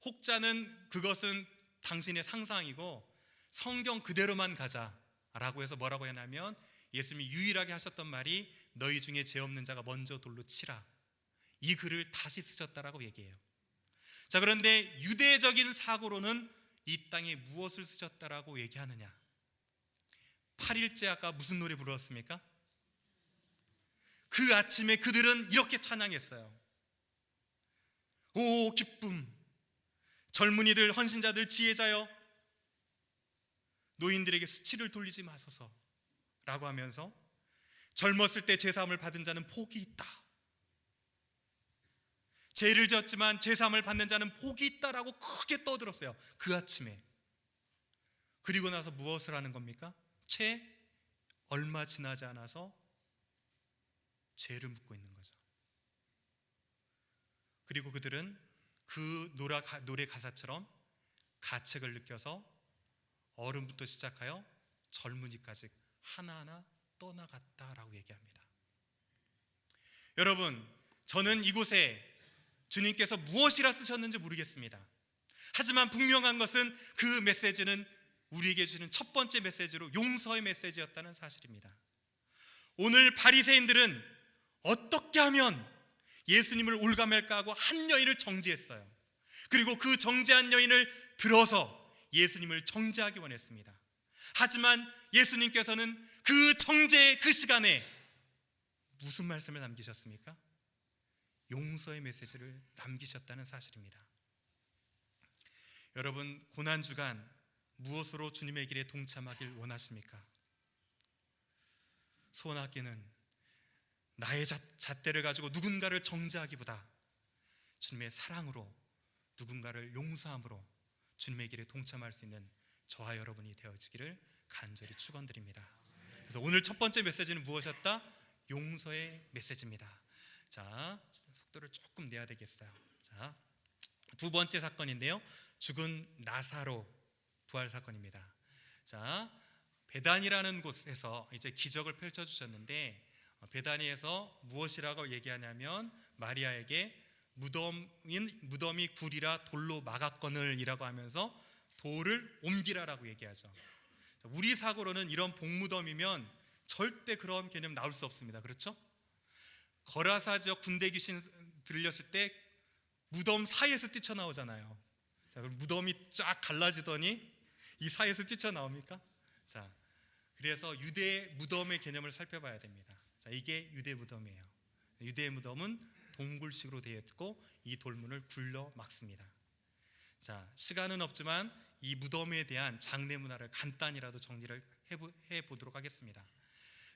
혹자는 그것은 당신의 상상이고 성경 그대로만 가자라고 해서 뭐라고 하냐면 예수님이 유일하게 하셨던 말이 너희 중에 죄 없는 자가 먼저 돌로 치라. 이 글을 다시 쓰셨다라고 얘기해요. 자, 그런데 유대적인 사고로는 이 땅에 무엇을 쓰셨다라고 얘기하느냐? 8일째 아까 무슨 노래 불렀습니까? 그 아침에 그들은 이렇게 찬양했어요. 오 기쁨, 젊은이들 헌신자들 지혜자여, 노인들에게 수치를 돌리지 마소서 라고 하면서 젊었을 때 죄사함을 받은 자는 복이 있다. 죄를 지었지만 죄사함을 받는 자는 복이 있다라고 크게 떠들었어요. 그 아침에. 그리고 나서 무엇을 하는 겁니까? 채 얼마 지나지 않아서 죄를 묻고 있는 거죠. 그리고 그들은 그 노래 가사처럼 가책을 느껴서 어른부터 시작하여 젊은이까지 하나하나 떠나갔다라고 얘기합니다. 여러분, 저는 이곳에 주님께서 무엇이라 쓰셨는지 모르겠습니다. 하지만 분명한 것은 그 메시지는 우리에게 주는 첫 번째 메시지로 용서의 메시지였다는 사실입니다. 오늘 바리새인들은 어떻게 하면 예수님을 올가맬까 하고 한 여인을 정죄했어요. 그리고 그 정죄한 여인을 들어서 예수님을 정죄하기 원했습니다. 하지만 예수님께서는 그 정죄의 그 시간에 무슨 말씀을 남기셨습니까? 용서의 메시지를 남기셨다는 사실입니다. 여러분, 고난주간 무엇으로 주님의 길에 동참하길 원하십니까? 소원하기는 나의 잣대를 가지고 누군가를 정죄하기보다 주님의 사랑으로 누군가를 용서함으로 주님의 길에 동참할 수 있는 저와 여러분이 되어지기를 간절히 축원드립니다. 그래서 오늘 첫 번째 메시지는 무엇이었다? 용서의 메시지입니다. 자, 속도를 조금 내야 되겠어요. 자, 두 번째 사건인데요, 죽은 나사로 부활 사건입니다. 자, 베단이라는 곳에서 이제 기적을 펼쳐주셨는데, 베다니에서 무엇이라고 얘기하냐면 마리아에게 무덤이 굴이라 돌로 막았거늘 이라고 하면서 돌을 옮기라라고 얘기하죠. 우리 사고로는 이런 복무덤이면 절대 그런 개념 나올 수 없습니다. 그렇죠? 거라사 지역 군대 귀신 들렸을 때 무덤 사이에서 뛰쳐나오잖아요. 자, 그럼 무덤이 쫙 갈라지더니 이 사이에서 뛰쳐나옵니까? 자, 그래서 유대 무덤의 개념을 살펴봐야 됩니다. 자, 이게 유대 무덤이에요. 유대 무덤은 동굴식으로 되어 있고 이 돌문을 굴러 막습니다. 자, 시간은 없지만 이 무덤에 대한 장례 문화를 간단히라도 정리를 해보도록 하겠습니다.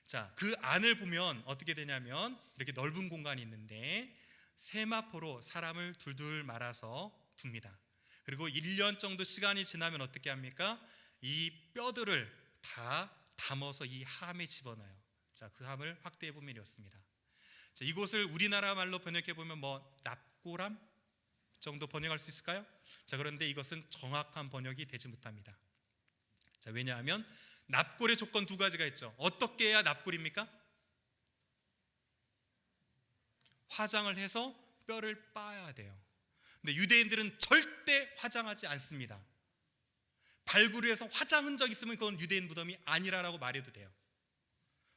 자, 그 안을 보면 어떻게 되냐면 이렇게 넓은 공간이 있는데 세마포로 사람을 둘둘 말아서 둡니다. 그리고 1년 정도 시간이 지나면 어떻게 합니까? 이 뼈들을 다 담아서 이 함에 집어넣어요. 자, 그 함을 확대해 보면 이렇습니다. 자, 이곳을 우리나라 말로 번역해 보면 납고람 정도 번역할 수 있을까요? 자, 그런데 이것은 정확한 번역이 되지 못합니다. 자, 왜냐하면 납골의 조건 두 가지가 있죠. 어떻게 해야 납골입니까? 화장을 해서 뼈를 빠야 돼요. 근데 유대인들은 절대 화장하지 않습니다. 발구루에서 화장 흔적 있으면 그건 유대인 무덤이 아니라고 말해도 돼요.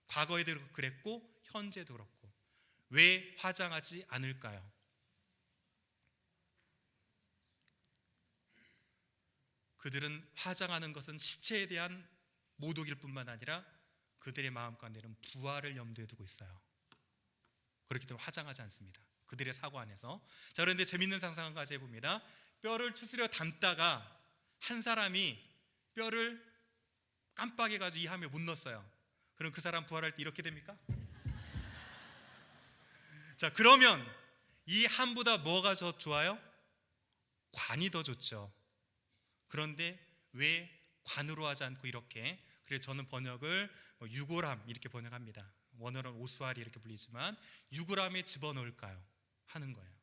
과거에도 그랬고 현재도 그렇고. 왜 화장하지 않을까요? 그들은 화장하는 것은 시체에 대한 모독일 뿐만 아니라 그들의 마음 가운데는 부활을 염두에 두고 있어요. 그렇기 때문에 화장하지 않습니다. 그들의 사고 안에서. 자, 그런데 재밌는 상상을 가져 해봅니다. 뼈를 추스려 담다가 한 사람이 뼈를 깜빡해가지고 이 함에 못 넣었어요. 그럼 그 사람 부활할 때 이렇게 됩니까? 자, 그러면 이 함보다 뭐가 더 좋아요? 관이 더 좋죠. 그런데 왜 관으로 하지 않고 이렇게, 그래서 저는 번역을 유골함 이렇게 번역합니다. 원어로는 오스와리 이렇게 불리지만 유골함에 집어넣을까요? 하는 거예요.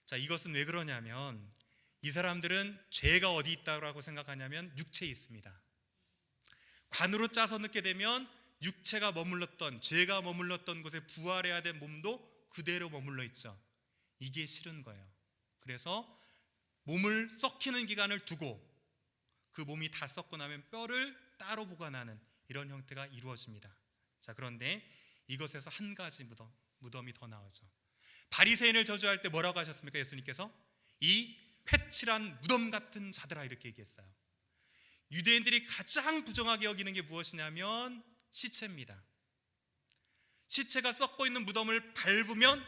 자, 이것은 왜 그러냐면 이 사람들은 죄가 어디 있다고 생각하냐면 육체에 있습니다. 관으로 짜서 넣게 되면 육체가 머물렀던, 죄가 머물렀던 곳에 부활해야 될 몸도 그대로 머물러 있죠. 이게 싫은 거예요. 그래서 몸을 썩히는 기간을 두고 그 몸이 다 썩고 나면 뼈를 따로 보관하는 이런 형태가 이루어집니다. 자, 그런데 이것에서 한 가지 무덤이 더 나오죠. 바리새인을 저주할 때 뭐라고 하셨습니까? 예수님께서 이 회칠한 무덤 같은 자들아 이렇게 얘기했어요. 유대인들이 가장 부정하게 여기는 게 무엇이냐면 시체입니다. 시체가 썩고 있는 무덤을 밟으면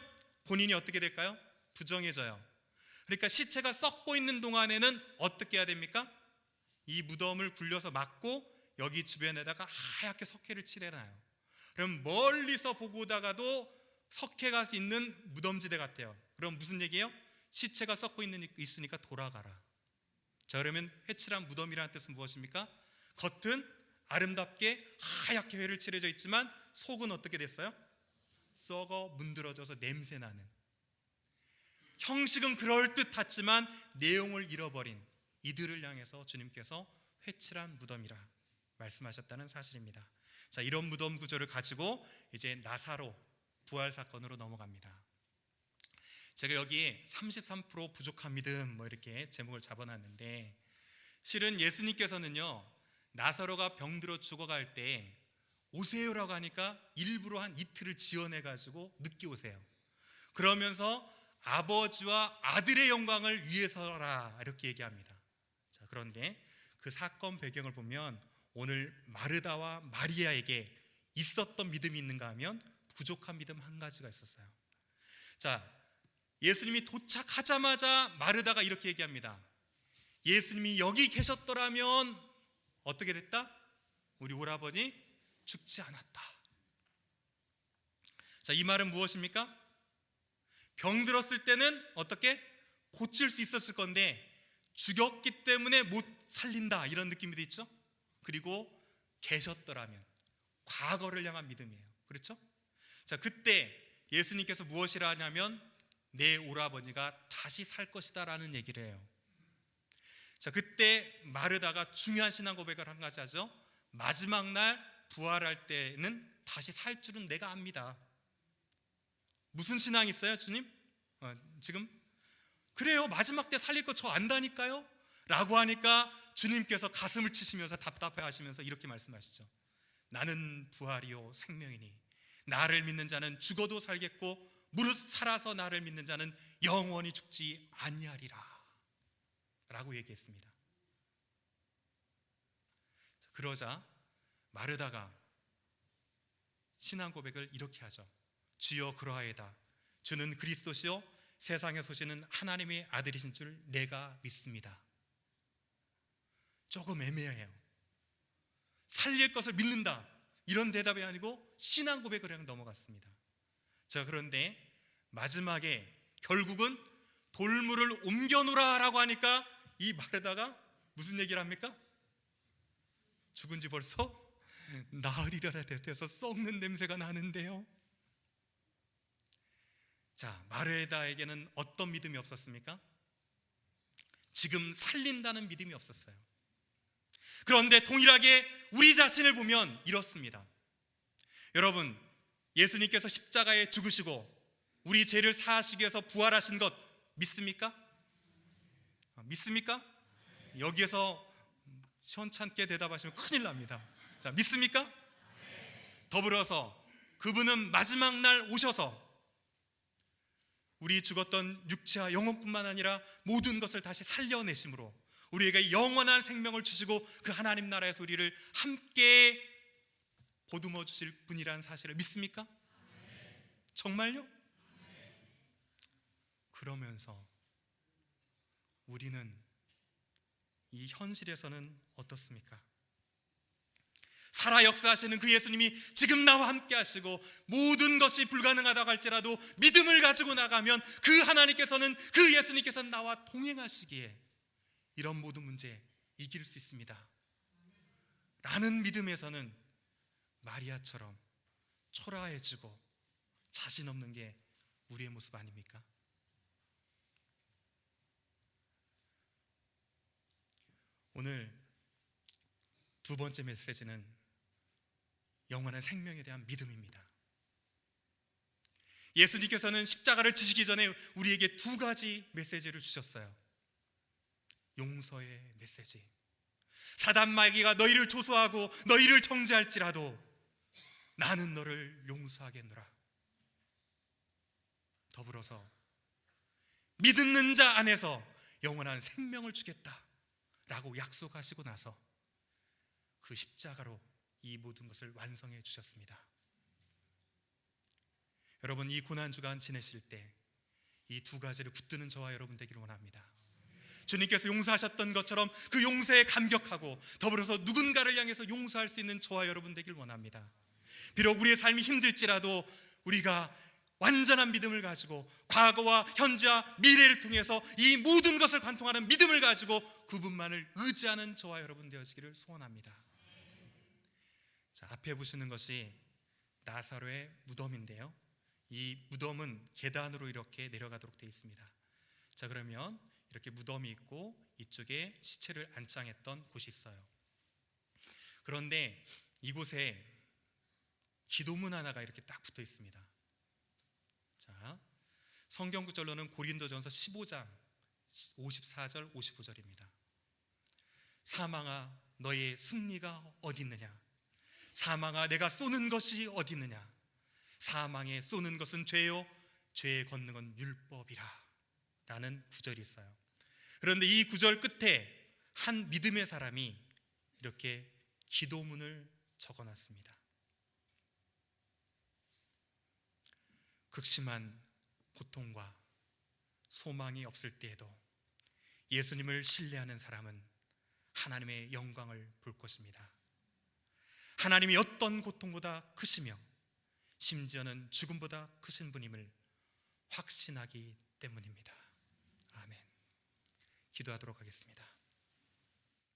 본인이 어떻게 될까요? 부정해져요. 그러니까 시체가 썩고 있는 동안에는 어떻게 해야 됩니까? 이 무덤을 굴려서 막고 여기 주변에다가 하얗게 석회를 칠해놔요. 그럼 멀리서 보고 오다가도 석회가 있는 무덤지대 같아요. 그럼 무슨 얘기예요? 시체가 썩고 있으니까 돌아가라. 자, 그러면 회칠한 무덤이라는 뜻은 무엇입니까? 겉은 아름답게 하얗게 회를 칠해져 있지만 속은 어떻게 됐어요? 썩어 문드러져서 냄새나는. 형식은 그럴듯했지만 내용을 잃어버린 이들을 향해서 주님께서 회칠한 무덤이라 말씀하셨다는 사실입니다. 자, 이런 무덤 구조를 가지고 이제 나사로 부활 사건으로 넘어갑니다. 제가 여기에 33% 부족한 믿음 이렇게 제목을 잡아놨는데, 실은 예수님께서는요 나사로가 병들어 죽어갈 때 오세요라고 하니까 일부러 한 이틀을 지연해가지고 늦게 오세요. 그러면서 아버지와 아들의 영광을 위해서라 이렇게 얘기합니다. 자, 그런데 그 사건 배경을 보면 오늘 마르다와 마리아에게 있었던 믿음이 있는가 하면 부족한 믿음 한 가지가 있었어요. 자, 예수님이 도착하자마자 마르다가 이렇게 얘기합니다. 예수님이 여기 계셨더라면 어떻게 됐다? 우리 오라버니 죽지 않았다. 자, 이 말은 무엇입니까? 병들었을 때는 어떻게? 고칠 수 있었을 건데 죽였기 때문에 못 살린다 이런 느낌이 있죠. 그리고 계셨더라면, 과거를 향한 믿음이에요. 그렇죠? 자, 그때 예수님께서 무엇이라 하냐면 내 오라버니가 다시 살 것이다 라는 얘기를 해요. 자, 그때 마르다가 중요한 신앙 고백을 한 가지 하죠. 마지막 날 부활할 때는 다시 살 줄은 내가 압니다. 무슨 신앙이 있어요, 주님? 지금? 그래요, 마지막 때 살릴 거 저 안다니까요? 라고 하니까 주님께서 가슴을 치시면서 답답해 하시면서 이렇게 말씀하시죠. 나는 부활이요 생명이니 나를 믿는 자는 죽어도 살겠고 무릇 살아서 나를 믿는 자는 영원히 죽지 아니하리라 라고 얘기했습니다. 그러자 마르다가 신앙 고백을 이렇게 하죠. 주여 그러하이다. 주는 그리스도시요 세상에 오시는 하나님의 아들이신 줄 내가 믿습니다. 조금 애매해요. 살릴 것을 믿는다 이런 대답이 아니고 신앙 고백을 그냥 넘어갔습니다. 자, 그런데 마지막에 결국은 돌물을 옮겨놓으라 라고 하니까 이 마르다가 무슨 얘기를 합니까? 죽은 지 벌써 나흘이라 돼서 썩는 냄새가 나는데요. 자, 마르다에게는 어떤 믿음이 없었습니까? 지금 살린다는 믿음이 없었어요. 그런데 동일하게 우리 자신을 보면 이렇습니다. 여러분, 예수님께서 십자가에 죽으시고 우리 죄를 사하시기 위해서 부활하신 것 믿습니까? 믿습니까? 여기에서 시원찮게 대답하시면 큰일 납니다. 자, 믿습니까? 더불어서 그분은 마지막 날 오셔서 우리 죽었던 육체와 영혼뿐만 아니라 모든 것을 다시 살려내심으로 우리에게 영원한 생명을 주시고 그 하나님 나라에서 우리를 함께 보듬어 주실 분이라는 사실을 믿습니까? 정말요? 그러면서 우리는 이 현실에서는 어떻습니까? 살아 역사하시는 그 예수님이 지금 나와 함께 하시고 모든 것이 불가능하다고 할지라도 믿음을 가지고 나가면 그 하나님께서는, 그 예수님께서는 나와 동행하시기에 이런 모든 문제 이길 수 있습니다 라는 믿음에서는 마리아처럼 초라해지고 자신 없는 게 우리의 모습 아닙니까? 오늘 두 번째 메시지는 영원한 생명에 대한 믿음입니다. 예수님께서는 십자가를 지시기 전에 우리에게 두 가지 메시지를 주셨어요. 용서의 메시지. 사단 마귀가 너희를 조소하고 너희를 정죄할지라도 나는 너를 용서하겠노라. 더불어서 믿는 자 안에서 영원한 생명을 주겠다 라고 약속하시고 나서 그 십자가로 이 모든 것을 완성해 주셨습니다. 여러분, 이 고난주간 지내실 때 이 두 가지를 붙드는 저와 여러분 되기를 원합니다. 주님께서 용서하셨던 것처럼 그 용서에 감격하고 더불어서 누군가를 향해서 용서할 수 있는 저와 여러분 되기를 원합니다. 비록 우리의 삶이 힘들지라도 우리가 완전한 믿음을 가지고 과거와 현재와 미래를 통해서 이 모든 것을 관통하는 믿음을 가지고 그분만을 의지하는 저와 여러분 되어지기를 소원합니다. 자, 앞에 보시는 것이 나사로의 무덤인데요, 이 무덤은 계단으로 이렇게 내려가도록 되어 있습니다. 자, 그러면 이렇게 무덤이 있고 이쪽에 시체를 안장했던 곳이 있어요. 그런데 이곳에 기도문 하나가 이렇게 딱 붙어 있습니다. 자, 성경 구절로는 고린도전서 15장 54절 55절입니다. 사망아 너의 승리가 어디 있느냐? 사망아 내가 쏘는 것이 어디 있느냐? 사망에 쏘는 것은 죄요 죄에 걷는 건 율법이라 라는 구절이 있어요. 그런데 이 구절 끝에 한 믿음의 사람이 이렇게 기도문을 적어놨습니다. 극심한 고통과 소망이 없을 때에도 예수님을 신뢰하는 사람은 하나님의 영광을 볼 것입니다. 하나님이 어떤 고통보다 크시며 심지어는 죽음보다 크신 분임을 확신하기 때문입니다. 아멘. 기도하도록 하겠습니다.